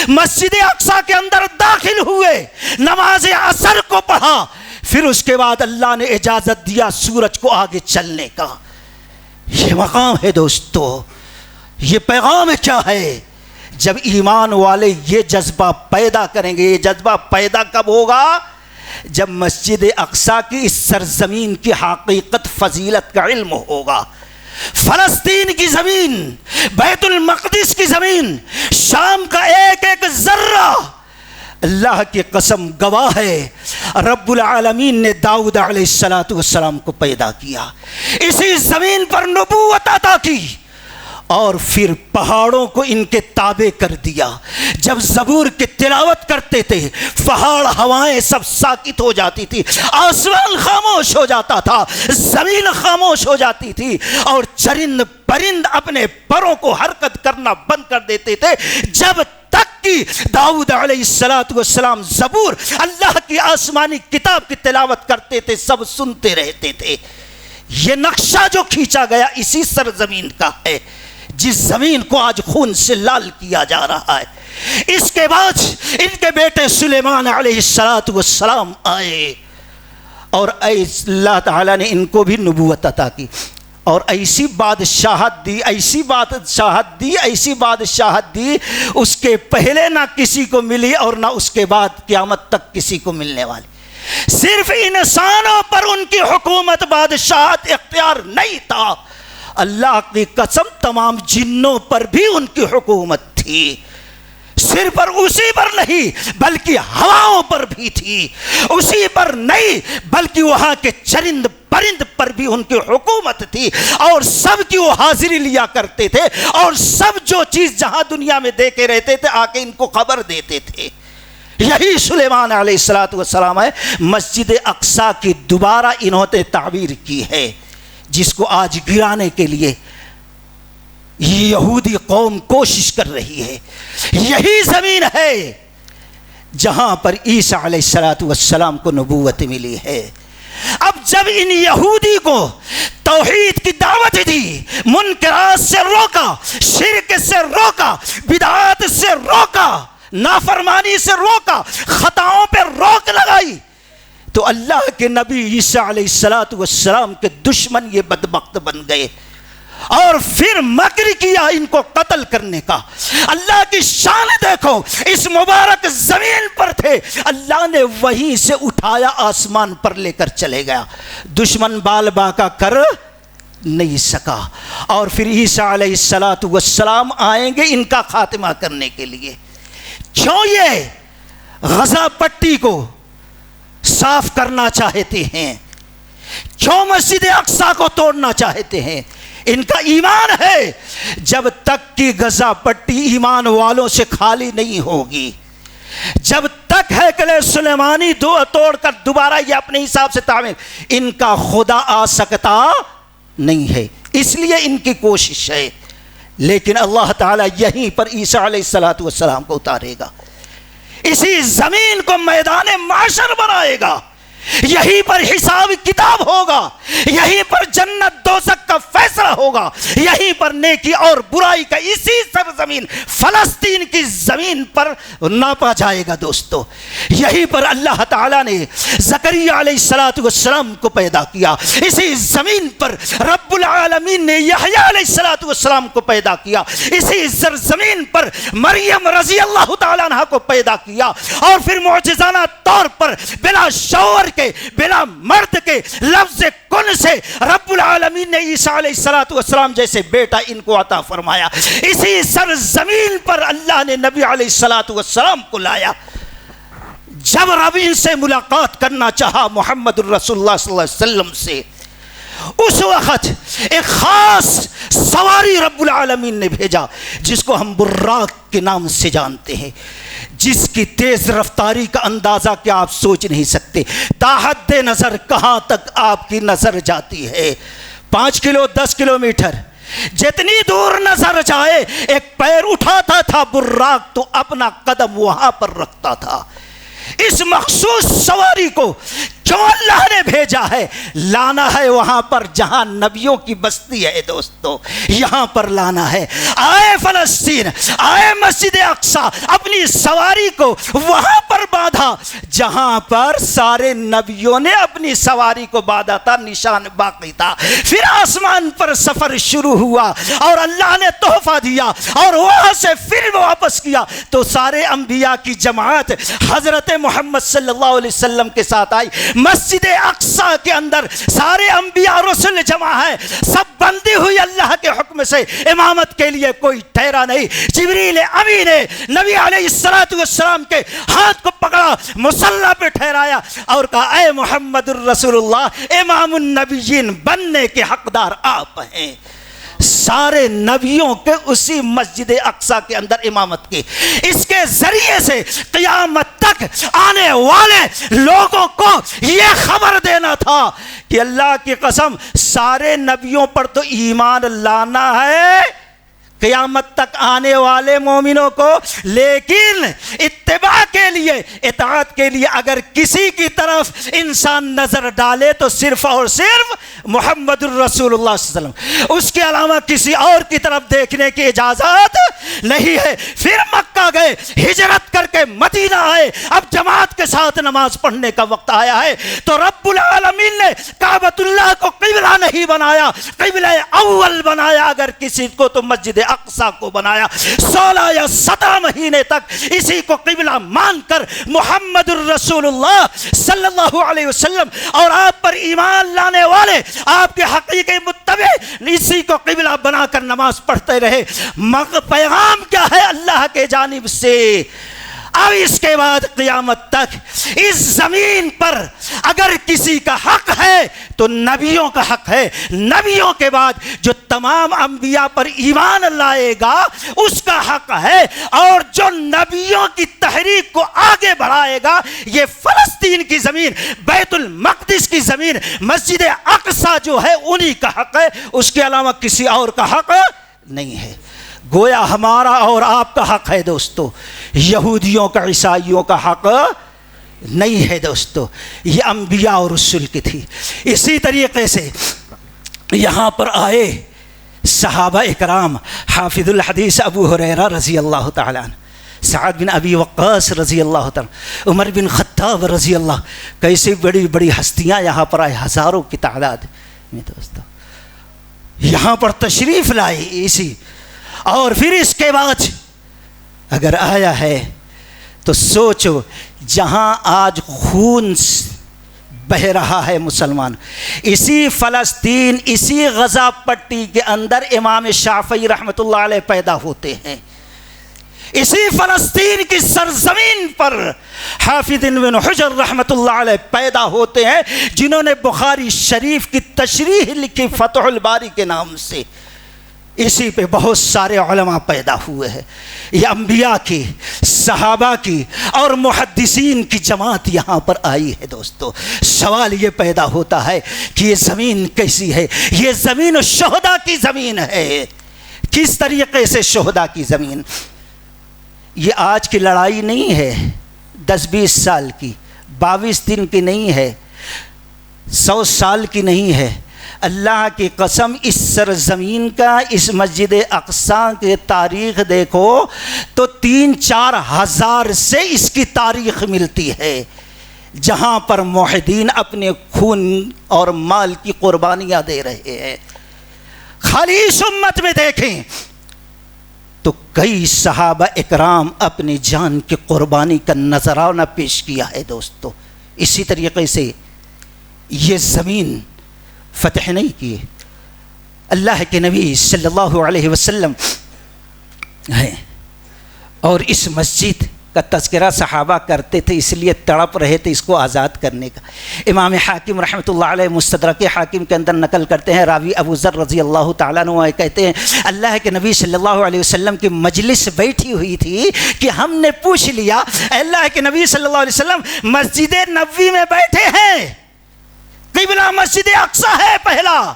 مسجد اقصی کے اندر داخل ہوئے، نماز عصر کو پڑھا، پھر اس کے بعد اللہ نے اجازت دیا سورج کو آگے چلنے کا۔ یہ مقام ہے دوستو، یہ پیغام کیا ہے؟ جب ایمان والے یہ جذبہ پیدا کریں گے، یہ جذبہ پیدا کب ہوگا؟ جب مسجد اقصی کی اس سرزمین کی حقیقت فضیلت کا علم ہوگا۔ فلسطین کی زمین، بیت المقدس کی زمین، شام کا ایک ایک ذرہ اللہ کی قسم گواہ ہے، رب العالمین نے داؤد علیہ السلام کو پیدا کیا، اسی زمین پر نبوت عطا کی، اور پھر پہاڑوں کو ان کے تابع کر دیا۔ جب زبور کی تلاوت کرتے تھے، پہاڑ ہوائیں سب ساکت ہو جاتی تھی، آسمان خاموش ہو جاتا تھا، زمین خاموش ہو جاتی تھی، اور چرند پرند اپنے پروں کو حرکت کرنا بند کر دیتے تھے، جب تک کہ داؤد علیہ السلام زبور، اللہ کی آسمانی کتاب کی تلاوت کرتے تھے، سب سنتے رہتے تھے۔ یہ نقشہ جو کھینچا گیا اسی سرزمین کا ہے، جس زمین کو آج خون سے لال کیا جا رہا ہے۔ اس کے بعد ان کے بیٹے سلیمان علیہ السلام آئے، اور اللہ تعالیٰ نے ان کو بھی نبوت عطا کی، اور ایسی بادشاہت دی، ایسی بادشاہت دی، ایسی بادشاہت دی، اس کے پہلے نہ کسی کو ملی اور نہ اس کے بعد قیامت تک کسی کو ملنے والی۔ صرف انسانوں پر ان کی حکومت، بادشاہت، اختیار نہیں تھا، اللہ کی قسم تمام جنوں پر بھی ان کی حکومت تھی، صرف پر اسی پر نہیں بلکہ ہواؤں پر بھی تھی، اسی پر نہیں بلکہ وہاں کے چرند پرند پر بھی ان کی حکومت تھی، اور سب کی وہ حاضری لیا کرتے تھے، اور سب جو چیز جہاں دنیا میں دیکھے رہتے تھے آ کے ان کو خبر دیتے تھے۔ یہی سلیمان علیہ السلام ہے، مسجد اقصی کی دوبارہ انہوں نے تعبیر کی ہے، جس کو آج گرانے کے لیے یہ یہودی قوم کوشش کر رہی ہے۔ یہی زمین ہے جہاں پر عیسیٰ علیہ السلام کو نبوت ملی ہے۔ اب جب ان یہودی کو توحید کی دعوت دی، منکرات سے روکا، شرک سے روکا، بدعات سے روکا، نافرمانی سے روکا، خطاؤں پہ روک لگائی، تو اللہ کے نبی عیسیٰ علیہ السلام کے دشمن یہ بدبخت بن گئے، اور پھر مکر کیا ان کو قتل کرنے کا۔ اللہ کی شان دیکھو، اس مبارک زمین پر تھے، اللہ نے وہیں سے اٹھایا آسمان پر لے کر چلے گیا، دشمن بال باکا کر نہیں سکا۔ اور پھر عیسیٰ علیہ السلام آئیں گے ان کا خاتمہ کرنے کے لیے۔ کیوں؟ یہ غزہ پٹی کو صاف کرنا چاہتے ہیں؟ کیوں مسجد اقصی کو توڑنا چاہتے ہیں؟ ان کا ایمان ہے جب تک کہ غزہ پٹی ایمان والوں سے خالی نہیں ہوگی، جب تک ہیکل سلیمانی توڑ کر دوبارہ یہ اپنے حساب سے تعمیر، ان کا خدا آ سکتا نہیں ہے، اس لیے ان کی کوشش ہے۔ لیکن اللہ تعالیٰ یہیں پر عیسیٰ علیہ السلام کو اتارے گا، اسی زمین کو میدان معاشر بنائے گا، یہیں پر حساب کتاب ہوگا، یہیں پر جنت دوزخ کا فیصلہ ہوگا، یہیں پر نیکی اور برائی کا اسی سرزمین فلسطین کی زمین پر ناپا جائے گا۔ دوستو یہیں پر اللہ تعالیٰ نے زکریا علیہ السلام کو پیدا کیا، اسی زمین پر رب العالمین نے یحییٰ علیہ السلام کو پیدا کیا، اسی سرزمین پر مریم رضی اللہ تعالیٰ عنہ کو پیدا کیا، اور پھر معجزانہ طور پر بلا شعور کے بلا مرد کے لفظ کن سے رب العالمین نے عیسیٰ علیہ السلام جیسے بیٹا ان کو عطا فرمایا۔ اسی سرزمین پر اللہ نے نبی علیہ السلام کو لایا۔ جب رب ان سے ملاقات کرنا چاہا محمد الرسول اللہ صلی اللہ علیہ وسلم سے، اس وقت ایک خاص سواری رب العالمین نے بھیجا جس کو ہم براق کے نام سے جانتے ہیں، جس کی تیز رفتاری کا اندازہ کیا آپ سوچ نہیں سکتے۔ تاحد نظر کہاں تک آپ کی نظر جاتی ہے؟ 5 کلو 10 کلومیٹر، جتنی دور نظر جائے ایک پیر اٹھاتا تھا براق تو اپنا قدم وہاں پر رکھتا تھا۔ اس مخصوص سواری کو کیوں اللہ نے بھیجا ہے؟ لانا ہے وہاں پر جہاں نبیوں کی بستی ہے۔ دوستو یہاں پر لانا ہے۔ آئے فلسطین، آئے مسجد اقصی، اپنی سواری کو وہاں پر باندھا جہاں پر سارے نبیوں نے اپنی سواری کو باندھا تھا، نشان باقی تھا۔ پھر آسمان پر سفر شروع ہوا اور اللہ نے تحفہ دیا اور وہاں سے پھر واپس کیا تو سارے انبیاء کی جماعت حضرت محمد صلی اللہ علیہ وسلم کے ساتھ آئی۔ مسجد اقصی کے اندر سارے انبیاء رسل جمع ہے، سب بندی ہوئی اللہ کے حکم سے، امامت کے لیے کوئی ٹھہرا نہیں۔ جبریل امین نے نبی علیہ السلام کے ہاتھ کو پکڑا، مصلی پہ ٹھہرایا اور کہا اے محمد الرسول اللہ، امام النبیین بننے کے حقدار آپ ہیں۔ سارے نبیوں کے اسی مسجد اقصی کے اندر امامت کی، اس کے ذریعے سے قیامت تک آنے والے لوگوں کو یہ خبر دینا تھا کہ اللہ کی قسم سارے نبیوں پر تو ایمان لانا ہے قیامت تک آنے والے مومنوں کو، لیکن اتباع کے لیے، اطاعت کے لیے اگر کسی کی طرف انسان نظر ڈالے تو صرف اور صرف محمد الرسول اللہ صلی اللہ علیہ وسلم، اس کے علاوہ کسی اور کی طرف دیکھنے کی اجازت نہیں ہے۔ پھر مکہ گئے، ہجرت کر کے مدینہ آئے، اب جماعت کے ساتھ نماز پڑھنے کا وقت آیا ہے تو رب العالمین نے کعبۃ اللہ کو قبلہ نہیں بنایا، قبلہ اول بنایا، اگر کسی کو تو مسجد اقصی کو بنایا۔ 16 یا 17 مہینے تک اسی کو قبلہ مان کر محمد الرسول اللہ صلی اللہ علیہ وسلم اور آپ پر ایمان لانے والے، آپ کے حقیقی متبع اسی کو قبلہ بنا کر نماز پڑھتے رہے۔ پیغام کیا ہے اللہ کے جانب سے؟ اب اس کے بعد قیامت تک اس زمین پر اگر کسی کا حق ہے تو نبیوں کا حق ہے، نبیوں کے بعد جو تمام انبیاء پر ایمان لائے گا اس کا حق ہے، اور جو نبیوں کی تحریک کو آگے بڑھائے گا یہ فلسطین کی زمین، بیت المقدس کی زمین، مسجد اقصی جو ہے انہی کا حق ہے، اس کے علاوہ کسی اور کا حق نہیں ہے۔ گویا ہمارا اور آپ کا حق ہے دوستو، یہودیوں کا، عیسائیوں کا حق نہیں ہے دوستو، یہ انبیاء اور رسول کی تھی۔ اسی طریقے سے یہاں پر آئے صحابہ اکرام، حافظ الحدیث ابو ہریرہ رضی اللہ تعالیٰ عنہ، سعد بن ابی وقاص رضی اللہ تعالیٰ، عمر بن خطاب رضی اللہ، کیسی بڑی بڑی ہستیاں یہاں پر آئے، ہزاروں کی تعداد میں دوستو یہاں پر تشریف لائے اسی، اور پھر اس کے بعد اگر آیا ہے تو سوچو جہاں آج خون بہ رہا ہے مسلمان، اسی فلسطین، اسی غزہ پٹی کے اندر امام شافعی رحمۃ اللہ علیہ پیدا ہوتے ہیں، اسی فلسطین کی سرزمین پر حافظ بن حجر رحمۃ اللہ علیہ پیدا ہوتے ہیں، جنہوں نے بخاری شریف کی تشریح لکھی فتح الباری کے نام سے۔ اسی پہ بہت سارے علماء پیدا ہوئے ہیں۔ یہ انبیاء کی، صحابہ کی اور محدثین کی جماعت یہاں پر آئی ہے۔ دوستو سوال یہ پیدا ہوتا ہے کہ یہ زمین کیسی ہے؟ یہ زمین شہداء کی زمین ہے۔ کس طریقے سے شہداء کی زمین؟ یہ آج کی لڑائی نہیں ہے، 10-20 سال کی، 22 دن کی نہیں ہے، 100 سال کی نہیں ہے۔ اللہ کی قسم اس سرزمین کا، اس مسجد اقصیٰ کی تاریخ دیکھو تو 3-4 ہزار سے اس کی تاریخ ملتی ہے، جہاں پر موحدین اپنے خون اور مال کی قربانیاں دے رہے ہیں۔ خالی اس امت میں دیکھیں تو کئی صحابہ اکرام اپنی جان کی قربانی کا نذرانہ پیش کیا ہے۔ دوستو اسی طریقے سے یہ زمین فتح نہیں کیے، اللہ کے نبی صلی اللہ علیہ وسلم ہیں، اور اس مسجد کا تذکرہ صحابہ کرتے تھے، اس لیے تڑپ رہے تھے اس کو آزاد کرنے کا۔ امام حاکم رحمۃ اللہ علیہ مستدرک حاکم کے اندر نقل کرتے ہیں، راوی ابو ذر رضی اللہ تعالیٰ عنہ کہتے ہیں اللہ کے نبی صلی اللہ علیہ وسلم کی مجلس بیٹھی ہوئی تھی کہ ہم نے پوچھ لیا اللہ کے نبی صلی اللہ علیہ وسلم مسجد نبوی میں بیٹھے ہیں، قبلہ مسجد اقصیٰ ہے پہلا،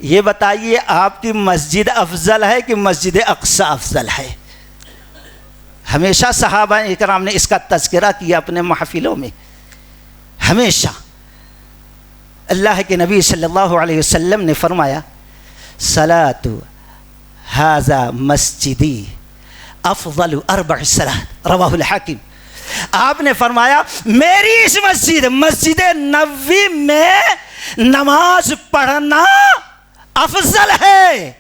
یہ بتائیے آپ کی مسجد افضل ہے کہ مسجد اقصیٰ افضل ہے؟ ہمیشہ صحابہ اکرام نے اس کا تذکرہ کیا اپنے محفلوں میں، ہمیشہ۔ اللہ کے نبی صلی اللہ علیہ وسلم نے فرمایا صلاۃ ھذا مسجدی افضل 4 صلاۃ، رواہ الحاکم۔ آپ نے فرمایا میری اس مسجد نبوی میں نماز پڑھنا افضل ہے،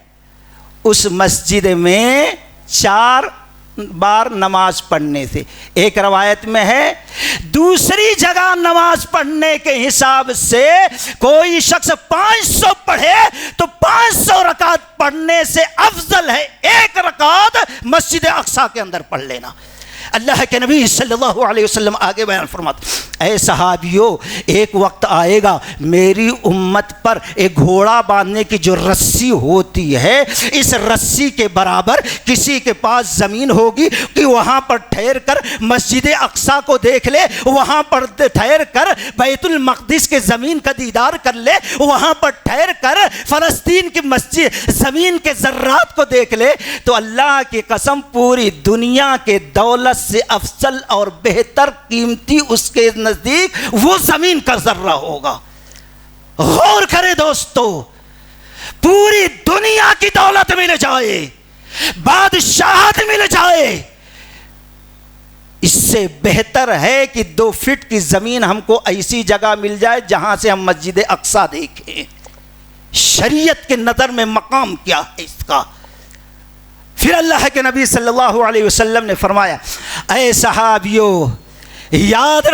اس مسجد میں 4 بار نماز پڑھنے سے۔ ایک روایت میں ہے دوسری جگہ نماز پڑھنے کے حساب سے کوئی شخص 500 پڑھے تو 500 رکعت پڑھنے سے افضل ہے 1 رکعت مسجد اقصیٰ کے اندر پڑھ لینا۔ اللہ کے نبی صلی اللہ علیہ وسلم آگے بیان فرماتے اے صحابیو، ایک وقت آئے گا میری امت پر ایک گھوڑا باندھنے کی جو رسی ہوتی ہے، اس رسی کے برابر کسی کے پاس زمین ہوگی کہ وہاں پر ٹھہر کر مسجد اقصیٰ کو دیکھ لے، وہاں پر ٹھہر کر بیت المقدس کے زمین کا دیدار کر لے، وہاں پر ٹھہر کر فلسطین کی مسجد زمین کے ذرات کو دیکھ لے، تو اللہ کی قسم پوری دنیا کے دولت سے افضل اور بہتر قیمتی اس کے نزدیک وہ زمین کا ذرہ ہوگا۔ غور کرے دوستو، پوری دنیا کی دولت مل جائے، بادشاہت مل جائے، اس سے بہتر ہے کہ 2 فٹ کی زمین ہم کو ایسی جگہ مل جائے جہاں سے ہم مسجد اقصیٰ دیکھیں۔ شریعت کے نظر میں مقام کیا ہے اس کا؟ پھر اللہ کے نبی صلی اللہ علیہ وسلم نے فرمایا اے صحابیو، یاد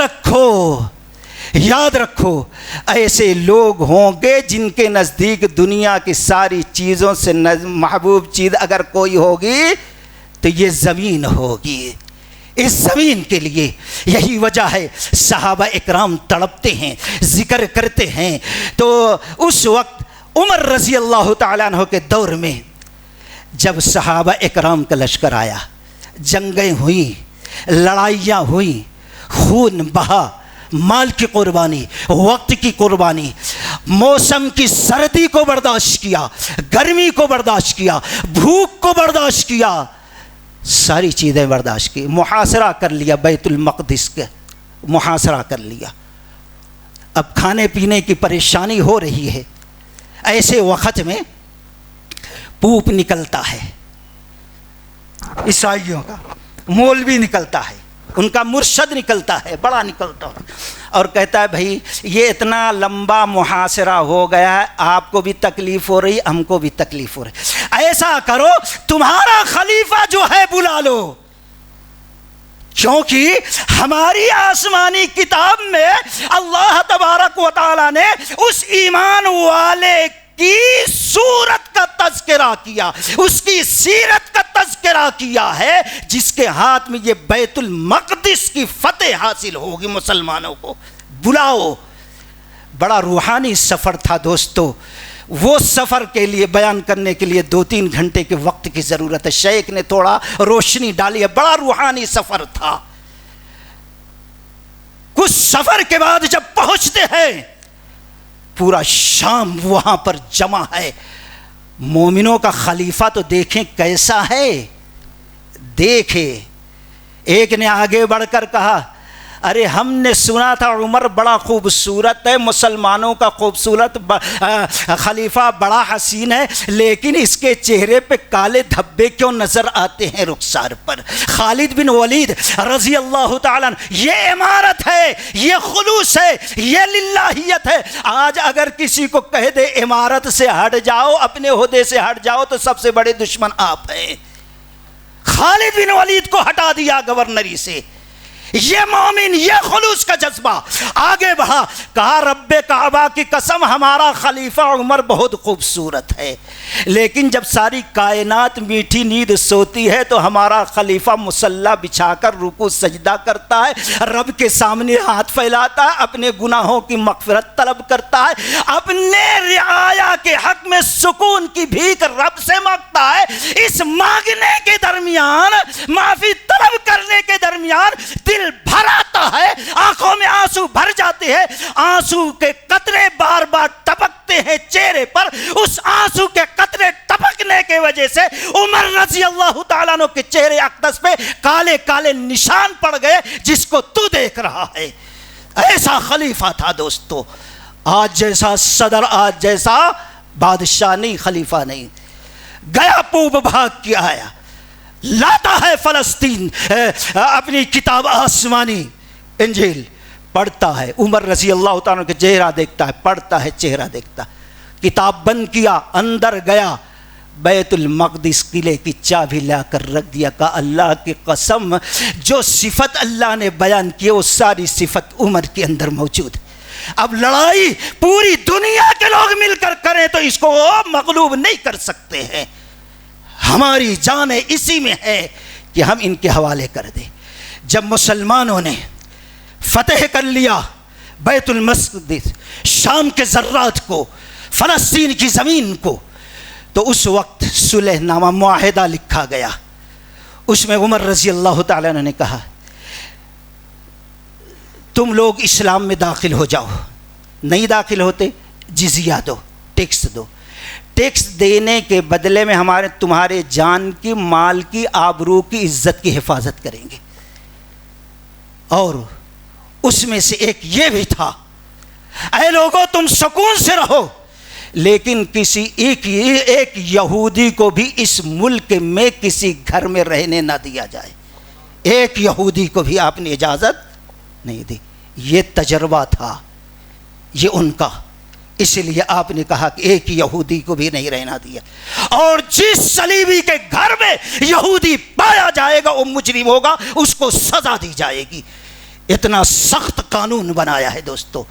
رکھو ایسے لوگ ہوں گے جن کے نزدیک دنیا کی ساری چیزوں سے محبوب چیز اگر کوئی ہوگی تو یہ زمین ہوگی۔ اس زمین کے لیے یہی وجہ ہے صحابہ اکرام تڑپتے ہیں، ذکر کرتے ہیں۔ تو اس وقت عمر رضی اللہ تعالیٰ عنہ کے دور میں جب صحابہ اکرام کا لشکر آیا، جنگیں ہوئیں، لڑائیاں ہوئیں، خون بہا، مال کی قربانی، وقت کی قربانی، موسم کی سردی کو برداشت کیا، گرمی کو برداشت کیا، بھوک کو برداشت کیا، ساری چیزیں برداشت کی، محاصرہ کر لیا، بیت المقدس کے محاصرہ کر لیا۔ اب کھانے پینے کی پریشانی ہو رہی ہے، ایسے وقت میں پوپ نکلتا ہے، عیسائیوں کا مولوی نکلتا ہے، ان کا مرشد نکلتا ہے، بڑا نکلتا ہے، اور کہتا ہے بھائی یہ اتنا لمبا محاصرہ ہو گیا ہے، آپ کو بھی تکلیف ہو رہی، ہم کو بھی تکلیف ہو رہی، ایسا کرو تمہارا خلیفہ جو ہے بلا لو، کیونکہ ہماری آسمانی کتاب میں اللہ تبارک و تعالی نے اس ایمان والے کی صورت کا تذکرہ تذکرہ کیا، اس کی سیرت کا تذکرہ کیا ہے، جس کے ہاتھ میں یہ بیت المقدس کی فتح حاصل ہوگی مسلمانوں کو۔ بلاؤ، بڑا روحانی سفر تھا دوستو۔ وہ سفر کے لیے بیان کرنے کے لیے 2-3 گھنٹے کے وقت کی ضرورت ہے، شیخ نے تھوڑا روشنی ڈالی ہے، بڑا روحانی سفر تھا۔ کچھ سفر کے بعد جب پہنچتے ہیں، پورا شام وہاں پر جمع ہے۔ مومنوں کا خلیفہ تو دیکھیں کیسا ہے، دیکھیں۔ ایک نے آگے بڑھ کر کہا، ارے ہم نے سنا تھا عمر بڑا خوبصورت ہے، مسلمانوں کا خوبصورت خلیفہ بڑا حسین ہے، لیکن اس کے چہرے پہ کالے دھبے کیوں نظر آتے ہیں رخسار پر؟ خالد بن ولید رضی اللہ تعالیٰ عنہ، یہ عمارت ہے، یہ خلوص ہے، یہ للہیت ہے۔ آج اگر کسی کو کہہ دے عمارت سے ہٹ جاؤ، اپنے عہدے سے ہٹ جاؤ، تو سب سے بڑے دشمن آپ ہیں۔ خالد بن ولید کو ہٹا دیا گورنری سے۔ یہ مومن، یہ خلوص کا جذبہ آگے بڑھا، کہا رب کعبہ کی قسم ہمارا خلیفہ عمر بہت خوبصورت ہے، لیکن جب ساری کائنات میٹھی نیند سوتی ہے تو ہمارا خلیفہ مصلی بچھا کر رکوع سجدہ کرتا ہے، رب کے سامنے ہاتھ پھیلاتا ہے، اپنے گناہوں کی مغفرت طلب کرتا ہے، اپنے رعایا کے حق میں سکون کی بھیک رب سے مانگتا ہے۔ اس مانگنے کے درمیان، معافی طلب کرنے کے درمیان دل بھر آتا ہے، آنکھوں میں آنسو بھر جاتے ہیں، آنسو کے قطرے بار بار ٹپکتے ہیں چہرے پر۔ اس آنسو کے قطرے ٹپکنے کے وجہ سے عمر رضی اللہ تعالیٰ عنہ کے چہرے اقدس پہ کالے کالے نشان پڑ گئے، جس کو تو دیکھ رہا ہے۔ ایسا خلیفہ تھا دوستو، آج جیسا صدر، آج جیسا بادشاہ نہیں، خلیفہ نہیں۔ گیا پوب بھاگ کے آیا، لاتا ہے فلسطین اپنی کتاب آسمانی انجیل، پڑھتا ہے، عمر رضی اللہ تعالیٰ کے چہرہ دیکھتا ہے، پڑھتا ہے، چہرہ دیکھتا، کتاب بند کیا، اندر گیا، بیت المقدس قلعے کی چابی لا کر رکھ دیا، کہا اللہ کی قسم جو صفت اللہ نے بیان کی وہ ساری صفت عمر کے اندر موجود ہے۔ اب لڑائی پوری دنیا کے لوگ مل کر کریں تو اس کو مغلوب نہیں کر سکتے ہیں، ہماری جان اسی میں ہے کہ ہم ان کے حوالے کر دیں۔ جب مسلمانوں نے فتح کر لیا بیت المقدس، شام کے ذرات کو، فلسطین کی زمین کو، تو اس وقت صلح نامہ معاہدہ لکھا گیا۔ اس میں عمر رضی اللہ تعالیٰ نے کہا تم لوگ اسلام میں داخل ہو جاؤ، نہیں داخل ہوتے جزیہ دو، ٹیکس دو، ٹیکس دینے کے بدلے میں تمہارے جان کی، مال کی، آبرو کی، عزت کی حفاظت کریں گے۔ اور اس میں سے ایک یہ بھی تھا، اے لوگوں تم سکون سے رہو، لیکن کسی ایک یہودی کو بھی اس ملک میں کسی گھر میں رہنے نہ دیا جائے، ایک یہودی کو بھی آپ نے اجازت نہیں دی۔ یہ تجربہ تھا یہ ان کا، اس لیے آپ نے کہا کہ ایک یہودی کو بھی نہیں رہنا دیا، اور جس صلیبی کے گھر میں یہودی پایا جائے گا وہ مجرم ہوگا، اس کو سزا دی جائے گی۔ اتنا سخت قانون بنایا ہے دوستو۔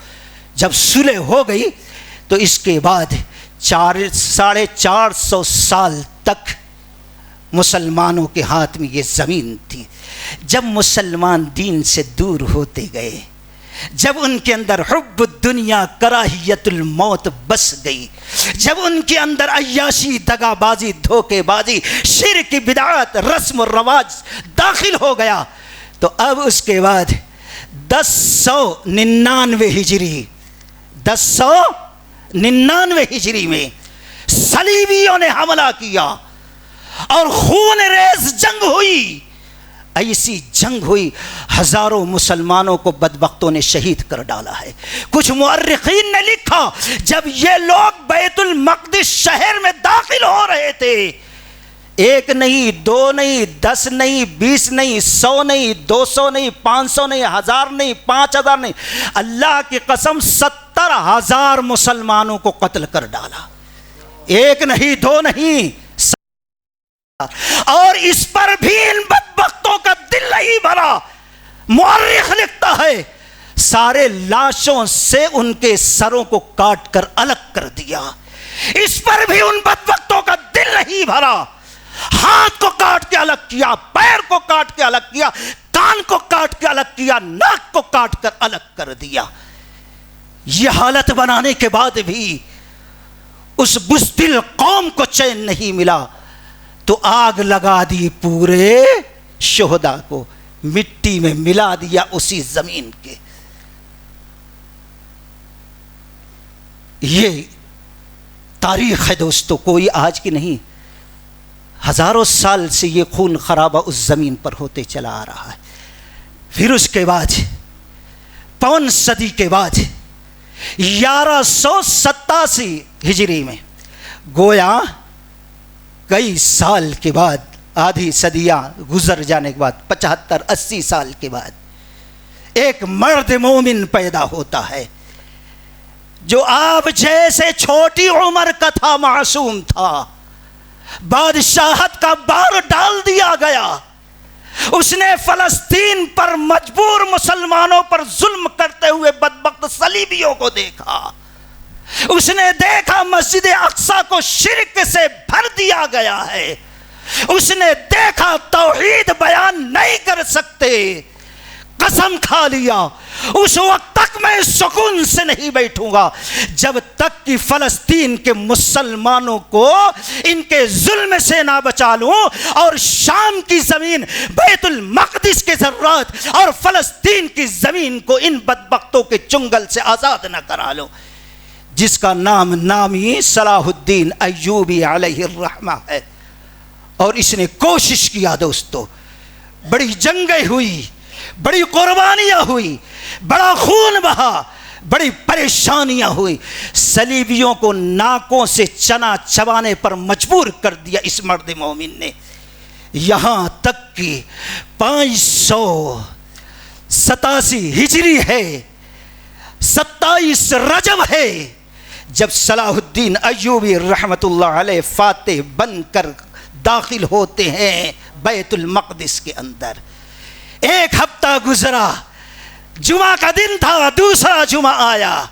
جب صلح ہو گئی تو اس کے بعد 450 سال تک مسلمانوں کے ہاتھ میں یہ زمین تھی۔ جب مسلمان دین سے دور ہوتے گئے، جب ان کے اندر حب الدنیا کراہیت الموت بس گئی، جب ان کے اندر عیاشی، دغا بازی، دھوکے بازی، شرک، بدعات، رسم و رواج داخل ہو گیا، تو اب اس کے بعد 1099 ہجری 1099 ہجری میں صلیبیوں نے حملہ کیا اور خون ریز جنگ ہوئی۔ ایسی جنگ ہوئی، ہزاروں مسلمانوں کو بدبختوں نے شہید کر ڈالا ہے۔ کچھ مورخین نے لکھا جب یہ لوگ بیت المقدس شہر میں داخل ہو رہے تھے، 1 نہیں، 2 نہیں، 10 نہیں، 20 نہیں، 100 نہیں، 200 نہیں، 500 نہیں، 1000 نہیں، 5000 نہیں، اللہ کی قسم 70,000 مسلمانوں کو قتل کر ڈالا، 1 نہیں، 2 نہیں، اور اس پر بھی ان بدبختوں کا دل نہیں بھرا۔ مورخ لکھتا ہے سارے لاشوں سے ان کے سروں کو کاٹ کر الگ کر دیا، اس پر بھی ان بدبختوں کا دل بھرا، ہاتھ کو کاٹ کے الگ کیا، پیر کو کاٹ کے الگ کیا، کان کو کاٹ کے الگ کیا، ناک کو کاٹ کر الگ کر دیا۔ یہ حالت بنانے کے بعد بھی اس بزدل قوم کو چین نہیں ملا تو آگ لگا دی پورے شہداء کو، مٹی میں ملا دیا اسی زمین کے۔ یہ تاریخ ہے دوستو، کوئی آج کی نہیں، ہزاروں سال سے یہ خون خرابہ اس زمین پر ہوتے چلا آ رہا ہے۔ پھر اس کے بعد 5 صدی کے بعد 1187 ہجری میں، گویا کئی سال کے بعد، آدھی صدیاں گزر جانے کے بعد، 75-80 سال کے بعد، ایک مرد مومن پیدا ہوتا ہے جو آپ جیسے چھوٹی عمر کا تھا، معصوم تھا، بادشاہت کا بار ڈال دیا گیا۔ اس نے فلسطین پر مجبور مسلمانوں پر ظلم کرتے ہوئے بدبخت صلیبیوں کو دیکھا، اس نے دیکھا مسجد اقصی کو شرک سے بھر دیا گیا ہے، اس نے دیکھا توحید بیان نہیں کر سکتے، قسم کھا لیا اس وقت تک میں سکون سے نہیں بیٹھوں گا جب تک کہ فلسطین کے مسلمانوں کو ان کے ظلم سے نہ بچا لوں اور شام کی زمین، بیت المقدس کے ذرات اور فلسطین کی زمین کو ان بدبختوں کے چنگل سے آزاد نہ کرا لوں، جس کا نامی صلاح الدین ایوبی علیہ الرحمہ ہے۔ اور اس نے کوشش کیا دوستو، بڑی جنگیں ہوئی، بڑی قربانیاں ہوئی، بڑا خون بہا، بڑی پریشانیاں ہوئی، صلیبیوں کو ناکوں سے چنا چبانے پر مجبور کر دیا اس مرد مومن نے، یہاں تک کہ 587 ہجری ہے، 27 رجب ہے، جب صلاح الدین ایوبی رحمت اللہ علیہ فاتح بن کر داخل ہوتے ہیں بیت المقدس کے اندر۔ ایک ہفتہ گزرا، جمعہ کا دن تھا، دوسرا جمعہ آیا،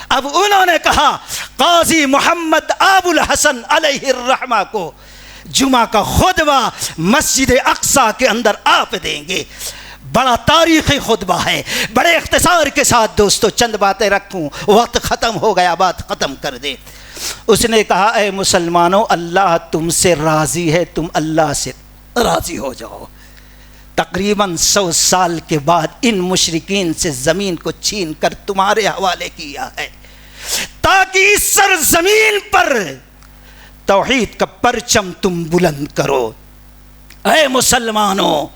اب انہوں نے کہا قاضی محمد ابو الحسن علیہ الرحمہ کو جمعہ کا خطبہ مسجد اقصی کے اندر آپ دیں گے۔ بڑا تاریخی خطبہ ہے، بڑے اختصار کے ساتھ دوستو چند باتیں رکھوں، وقت ختم ہو گیا، بات ختم کر دے۔ اس نے کہا اے مسلمانوں، اللہ تم سے راضی ہے، تم اللہ سے راضی ہو جاؤ۔ تقریباً 100 سال کے بعد ان مشرکین سے زمین کو چھین کر تمہارے حوالے کیا ہے تاکہ اس سرزمین پر توحید کا پرچم تم بلند کرو۔ اے مسلمانوں،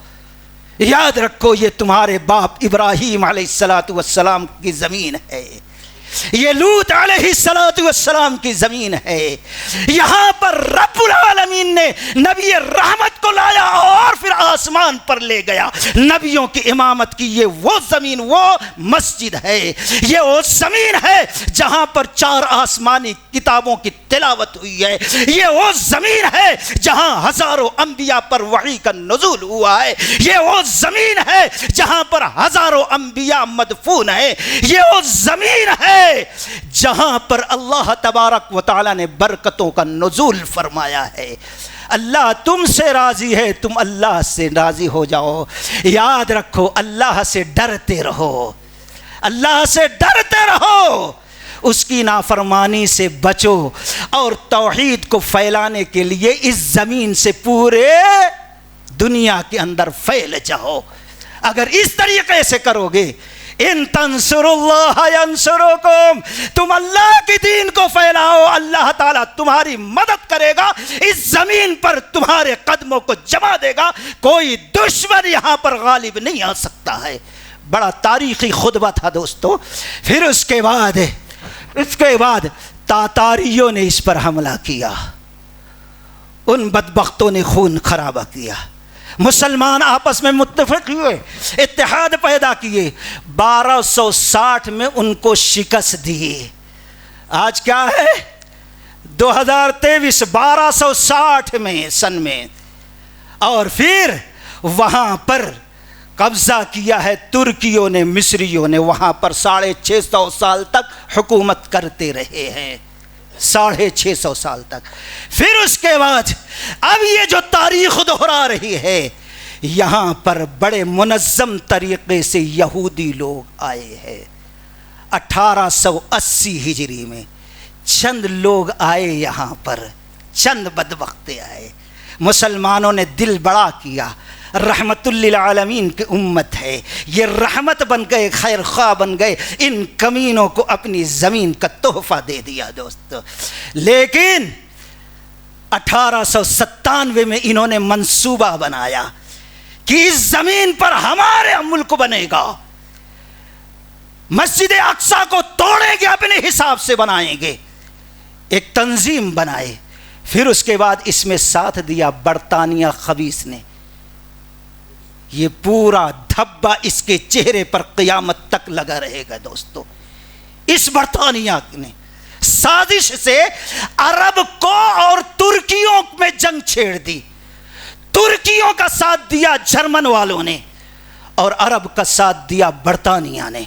یاد رکھو یہ تمہارے باپ ابراہیم علیہ السلام کی زمین ہے، یہ لوط علیہ السلام کی زمین ہے، یہاں پر رب العالمین نے نبی رحمت کو لایا اور پھر آسمان پر لے گیا، نبیوں کی امامت کی یہ وہ زمین، وہ مسجد ہے، یہ وہ زمین ہے جہاں پر 4 آسمانی کتابوں کی تلاوت ہوئی ہے، یہ وہ زمین ہے جہاں ہزاروں انبیاء پر وحی کا نزول ہوا ہے، یہ وہ زمین ہے جہاں پر ہزاروں انبیاء مدفون ہیں، یہ وہ زمین ہے جہاں پر اللہ تبارک و تعالی نے برکتوں کا نزول فرمایا ہے۔ اللہ تم سے راضی ہے، تم اللہ سے راضی ہو جاؤ۔ یاد رکھو اللہ سے ڈرتے رہو، اللہ سے ڈرتے رہو، اس کی نافرمانی سے بچو اور توحید کو پھیلانے کے لیے اس زمین سے پورے دنیا کے اندر پھیل جاؤ۔ اگر اس طریقے سے کرو گے، ان تنصروا اللہ ینصرکم، تم اللہ کی دین کو پھیلاؤ، اللہ تعالیٰ تمہاری مدد کرے گا، اس زمین پر تمہارے قدموں کو جما دے گا، کوئی دشمن یہاں پر غالب نہیں آ سکتا ہے۔ بڑا تاریخی خطبہ تھا دوستو۔ پھر اس کے بعد تاتاریوں نے اس پر حملہ کیا، ان بدبختوں نے خون خرابہ کیا، مسلمان آپس میں متفق ہوئے، اتحاد پیدا کیے، 1260 میں ان کو شکست دی۔ آج کیا ہے 2023، 1260 میں سن میں، اور پھر وہاں پر قبضہ کیا ہے ترکیوں نے، مصریوں نے، وہاں پر 650 سال تک حکومت کرتے رہے ہیں۔ 650 سال تک۔ پھر اس کے بعد اب یہ جو تاریخ دہرا رہی ہے، یہاں پر بڑے منظم طریقے سے یہودی لوگ آئے ہیں۔ 1880 ہجری میں چند لوگ آئے یہاں پر، چند بدبخت آئے، مسلمانوں نے دل بڑا کیا، رحمت للعالمین کی امت ہے، یہ رحمت بن گئے، خیر خواہ بن گئے، ان کمینوں کو اپنی زمین کا تحفہ دے دیا دوستو۔ لیکن 1897 میں انہوں نے منصوبہ بنایا کہ اس زمین پر ہمارے ملک بنے گا، مسجد اقصی کو توڑیں گے، اپنے حساب سے بنائیں گے، ایک تنظیم بنائے۔ پھر اس کے بعد اس میں ساتھ دیا برطانیہ خبیث نے، یہ پورا دھبا اس کے چہرے پر قیامت تک لگا رہے گا دوستو۔ اس برطانیہ نے سازش سے عرب کو اور ترکیوں میں جنگ چھیڑ دی، ترکیوں کا ساتھ دیا جرمن والوں نے اور عرب کا ساتھ دیا برطانیہ نے۔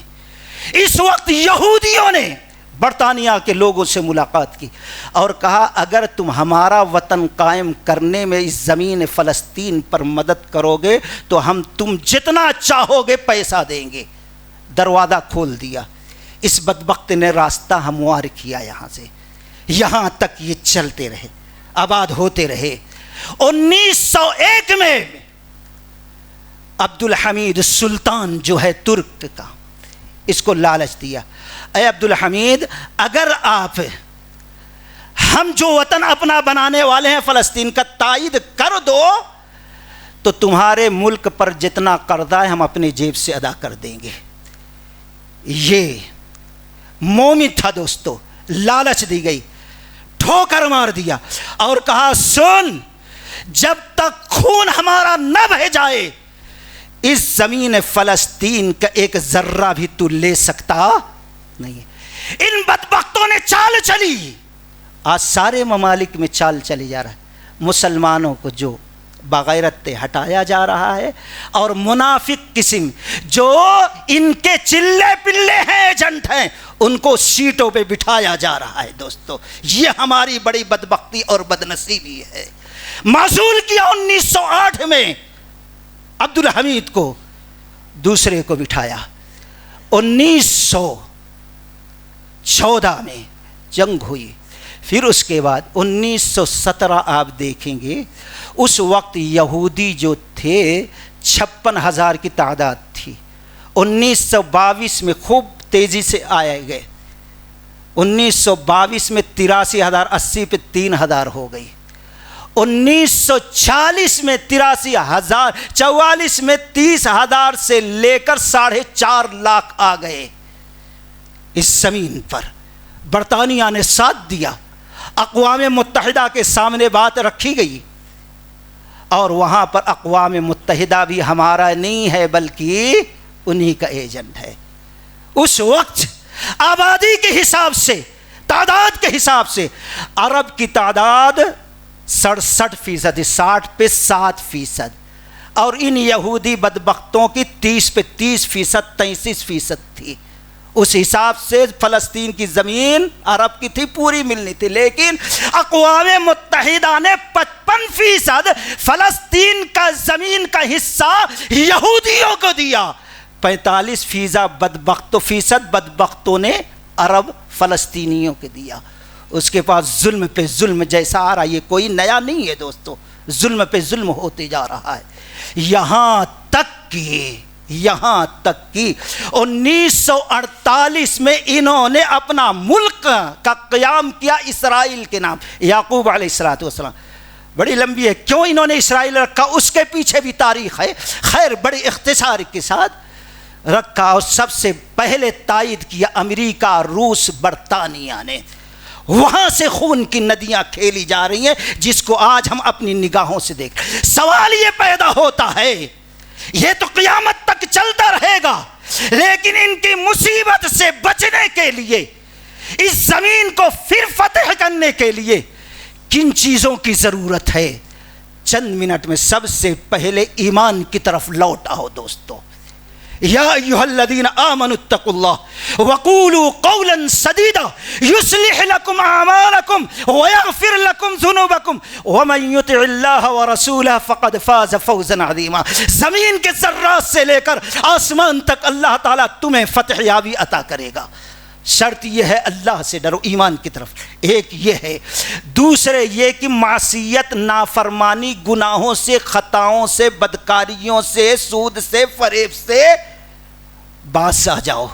اس وقت یہودیوں نے برطانیہ کے لوگوں سے ملاقات کی اور کہا اگر تم ہمارا وطن قائم کرنے میں اس زمین فلسطین پر مدد کرو گے تو ہم تم جتنا چاہو گے پیسہ دیں گے۔ دروازہ کھول دیا، اس بدبخت نے راستہ ہموار کیا، یہاں سے یہاں تک یہ چلتے رہے، آباد ہوتے رہے۔ 1901 میں عبدالحمید سلطان جو ہے ترک کا، اس کو لالچ دیا، اے عبدالحمید اگر آپ ہم جو وطن اپنا بنانے والے ہیں فلسطین کا تائید کر دو تو تمہارے ملک پر جتنا قرضہ ہے ہم اپنے جیب سے ادا کر دیں گے۔ یہ مومن تھا دوستو، لالچ دی گئی، ٹھوکر مار دیا اور کہا سن، جب تک خون ہمارا نہ بہہ جائے اس زمین فلسطین کا ایک ذرہ بھی تو لے سکتا نہیں ہے۔ ان بدبختوں نے چال چلی، آج سارے ممالک میں چال چلی جا رہا ہے، مسلمانوں کو جو بغیرت ہٹایا جا رہا ہے اور منافق قسم جو ان کے چلے پلے ہیں، ایجنٹ ہیں، ان کو سیٹوں پہ بٹھایا جا رہا ہے دوستو۔ یہ ہماری بڑی بدبختی اور بدنصیبی ہے۔ معزول کیا 1908 میں عبدالحمید کو، دوسرے کو بٹھایا۔ 1914 میں جنگ ہوئی، پھر اس کے بعد 1917 آپ دیکھیں گے، اس وقت یہودی جو تھے 56,000 کی تعداد تھی، 1922 میں خوب تیزی سے آئے گئے، 1922 میں 83,000، 80 پہ 3,000 ہو گئی، 1940 میں 83,000، 44 میں 30,000 سے لے کر 4.5 لاکھ آ گئے۔ اس زمین پر برطانیہ نے ساتھ دیا، اقوام متحدہ کے سامنے بات رکھی گئی اور وہاں پر اقوام متحدہ بھی ہمارا نہیں ہے بلکہ انہی کا ایجنٹ ہے۔ اس وقت آبادی کے حساب سے، تعداد کے حساب سے عرب کی تعداد 67%، 60 پہ 7%، اور ان یہودی بدبختوں کی 30 پہ 30%، 33% تھی۔ اس حساب سے فلسطین کی زمین عرب کی تھی، پوری ملنی تھی، لیکن اقوام متحدہ نے 55% فلسطین کا زمین کا حصہ یہودیوں کو دیا، 45% بدبختوں نے عرب فلسطینیوں کو دیا۔ اس کے پاس ظلم پہ ظلم جیسا آ رہا، یہ کوئی نیا نہیں ہے دوستو، ظلم پہ ظلم ہوتے جا رہا ہے، یہاں تک کہ 1948 میں انہوں نے اپنا ملک کا قیام کیا اسرائیل کے نام، یعقوب علیہ السلام۔ بڑی لمبی ہے کیوں انہوں نے اسرائیل رکھا، اس کے پیچھے بھی تاریخ ہے، خیر بڑی اختصار کے ساتھ رکھا، اور سب سے پہلے تائید کیا امریکہ، روس، برطانیہ نے۔ وہاں سے خون کی ندیاں کھیلی جا رہی ہیں جس کو آج ہم اپنی نگاہوں سے دیکھ۔ سوال یہ پیدا ہوتا ہے، یہ تو قیامت تک چلتا رہے گا، لیکن ان کی مصیبت سے بچنے کے لیے، اس زمین کو پھر فتح کرنے کے لیے کن چیزوں کی ضرورت ہے؟ چند منٹ میں سب سے پہلے ایمان کی طرف لوٹ آؤ دوستو۔ یا ایھا الذین آمنوا اتقوا اللہ وقولوا قولا سدیدا یصلح لکم اعمالکم ویغفر لکم ذنوبکم ومن یطع اللہ ورسولہ فقد فاز فوزا عظیما. زمین کے ذرات سے لے کر آسمان تک اللہ تعالیٰ تمہیں فتح یابی عطا کرے گا. شرط یہ ہے اللہ سے ڈرو ایمان کی طرف. ایک یہ ہے. دوسرے یہ کہ معصیت نافرمانی گناہوں سے خطاؤں سے بدکاریوں سے سود سے فریب سے باز آ جاؤ.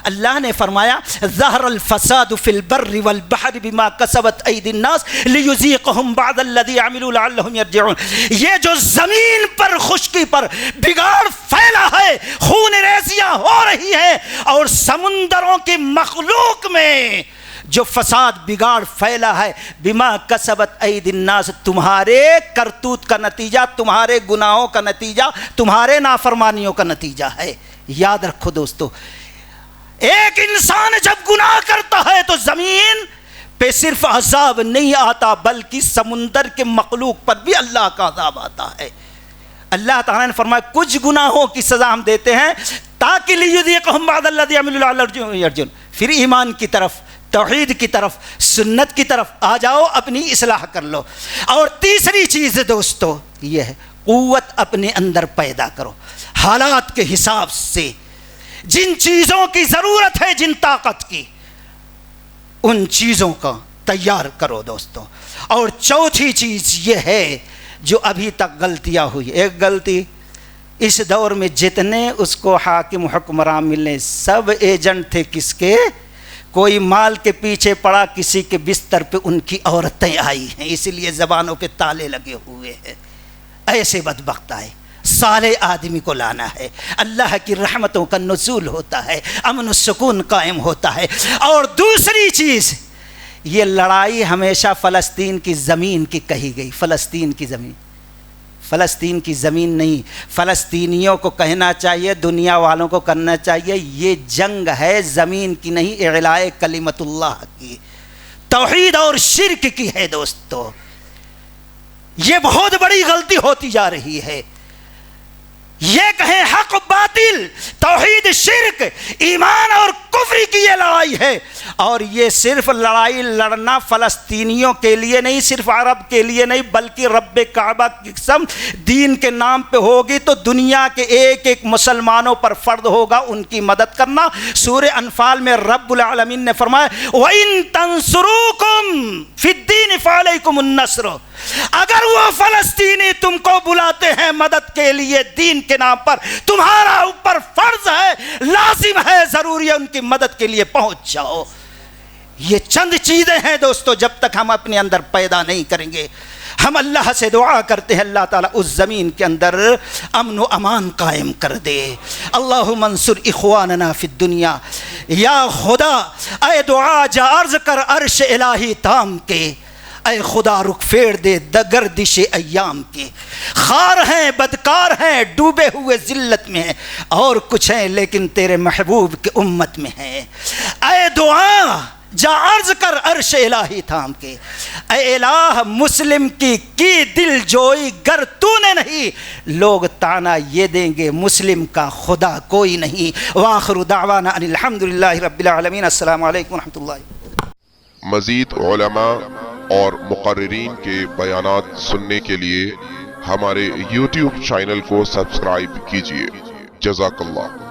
اللہ نے فرمایا ظہر الفساد فی البر والبحر بما کسبت ایدی الناس لیذیقہم بعض الذی عملوا لعلہم یرجعون. یہ جو زمین پر خشکی پر بگاڑ پھیلا ہے, خون ریزیاں ہو رہی ہیں, اور سمندروں کی مخلوق میں جو فساد بگاڑ پھیلا ہے, بما کسبت ایدی الناس, تمہارے کرتوت کا نتیجہ, تمہارے گناہوں کا نتیجہ, تمہارے نافرمانیوں کا نتیجہ ہے. یاد رکھو دوستو, ایک انسان جب گناہ کرتا ہے تو زمین پہ صرف عذاب نہیں آتا بلکہ سمندر کے مخلوق پر بھی اللہ کا عذاب آتا ہے. اللہ تعالیٰ نے فرمایا کچھ گناہوں کی سزا ہم دیتے ہیں تاکہ لیذیقہم بعض الذی عملوا لعلہم یرجعون. پھر ایمان کی طرف, توحید کی طرف, سنت کی طرف آ جاؤ, اپنی اصلاح کر لو. اور تیسری چیز دوستو یہ ہے قوت اپنے اندر پیدا کرو. حالات کے حساب سے جن چیزوں کی ضرورت ہے, جن طاقت کی, ان چیزوں کا تیار کرو دوستوں. اور چوتھی چیز یہ ہے جو ابھی تک غلطیاں ہوئی. ایک غلطی اس دور میں جتنے اس کو حاکم حکمران ملے سب ایجنٹ تھے کس کے؟ کوئی مال کے پیچھے پڑا, کسی کے بستر پہ ان کی عورتیں آئی ہیں, اسی لیے زبانوں پہ تالے لگے ہوئے ہیں. ایسے بدبخت آئے. صالح آدمی کو لانا ہے, اللہ کی رحمتوں کا نزول ہوتا ہے, امن و سکون قائم ہوتا ہے. اور دوسری چیز, یہ لڑائی ہمیشہ فلسطین کی زمین کی کہی گئی. فلسطین کی زمین, فلسطین کی زمین نہیں, فلسطینیوں کو کہنا چاہیے, دنیا والوں کو کرنا چاہیے, یہ جنگ ہے زمین کی نہیں, اعلاء کلمت اللہ کی, توحید اور شرک کی ہے دوستو. یہ بہت بڑی غلطی ہوتی جا رہی ہے. یہ کہیں حق باطل, توحید شرک, ایمان اور کفر کی یہ لڑائی ہے. اور یہ صرف لڑائی لڑنا فلسطینیوں کے لیے نہیں, صرف عرب کے لیے نہیں, بلکہ رب کعبہ کی قسم دین کے نام پہ ہوگی تو دنیا کے ایک ایک مسلمانوں پر فرض ہوگا ان کی مدد کرنا. سورہ انفال میں رب العالمین نے فرمایا وَإِن تَنْصُرُوكُمْ فِي الدِّينِ فَعَلَيْكُمُ النَّصْرُ. اگر وہ فلسطینی تم کو بلاتے ہیں مدد کے لیے دین کے نام پر, تمہارا اوپر فرض ہے, لازم ہے, ضروری ہے, ان کی مدد کے لیے پہنچ جاؤ. یہ چند چیزیں ہیں دوستو, جب تک ہم اپنے اندر پیدا نہیں کریں گے. ہم اللہ سے دعا کرتے ہیں اللہ تعالیٰ اس زمین کے اندر امن و امان قائم کر دے. اللہم انصر اخواننا فی الدنیا. یا خدا اے دعا جا عرض کر عرش الہی تام کے, اے خدا رخ پھیر دے گردش ایام کے. خار ہیں, بدکار ہیں, ڈوبے ہوئے ذلت میں ہیں, اور کچھ ہیں لیکن تیرے محبوب کی امت میں ہیں. اے دعا جا عرض کر عرش الہی تھام کے, اے الہ مسلم کی دل جوئی گر تو نے نہیں, لوگ تانا یہ دیں گے مسلم کا خدا کوئی نہیں. وآخر دعوانا ان الحمدللہ رب العالمین. السلام علیکم ورحمۃ اللہ. مزید علماء اور مقررین کے بیانات سننے کے لیے ہمارے YouTube چینل کو سبسکرائب کیجیے. جزاک اللہ.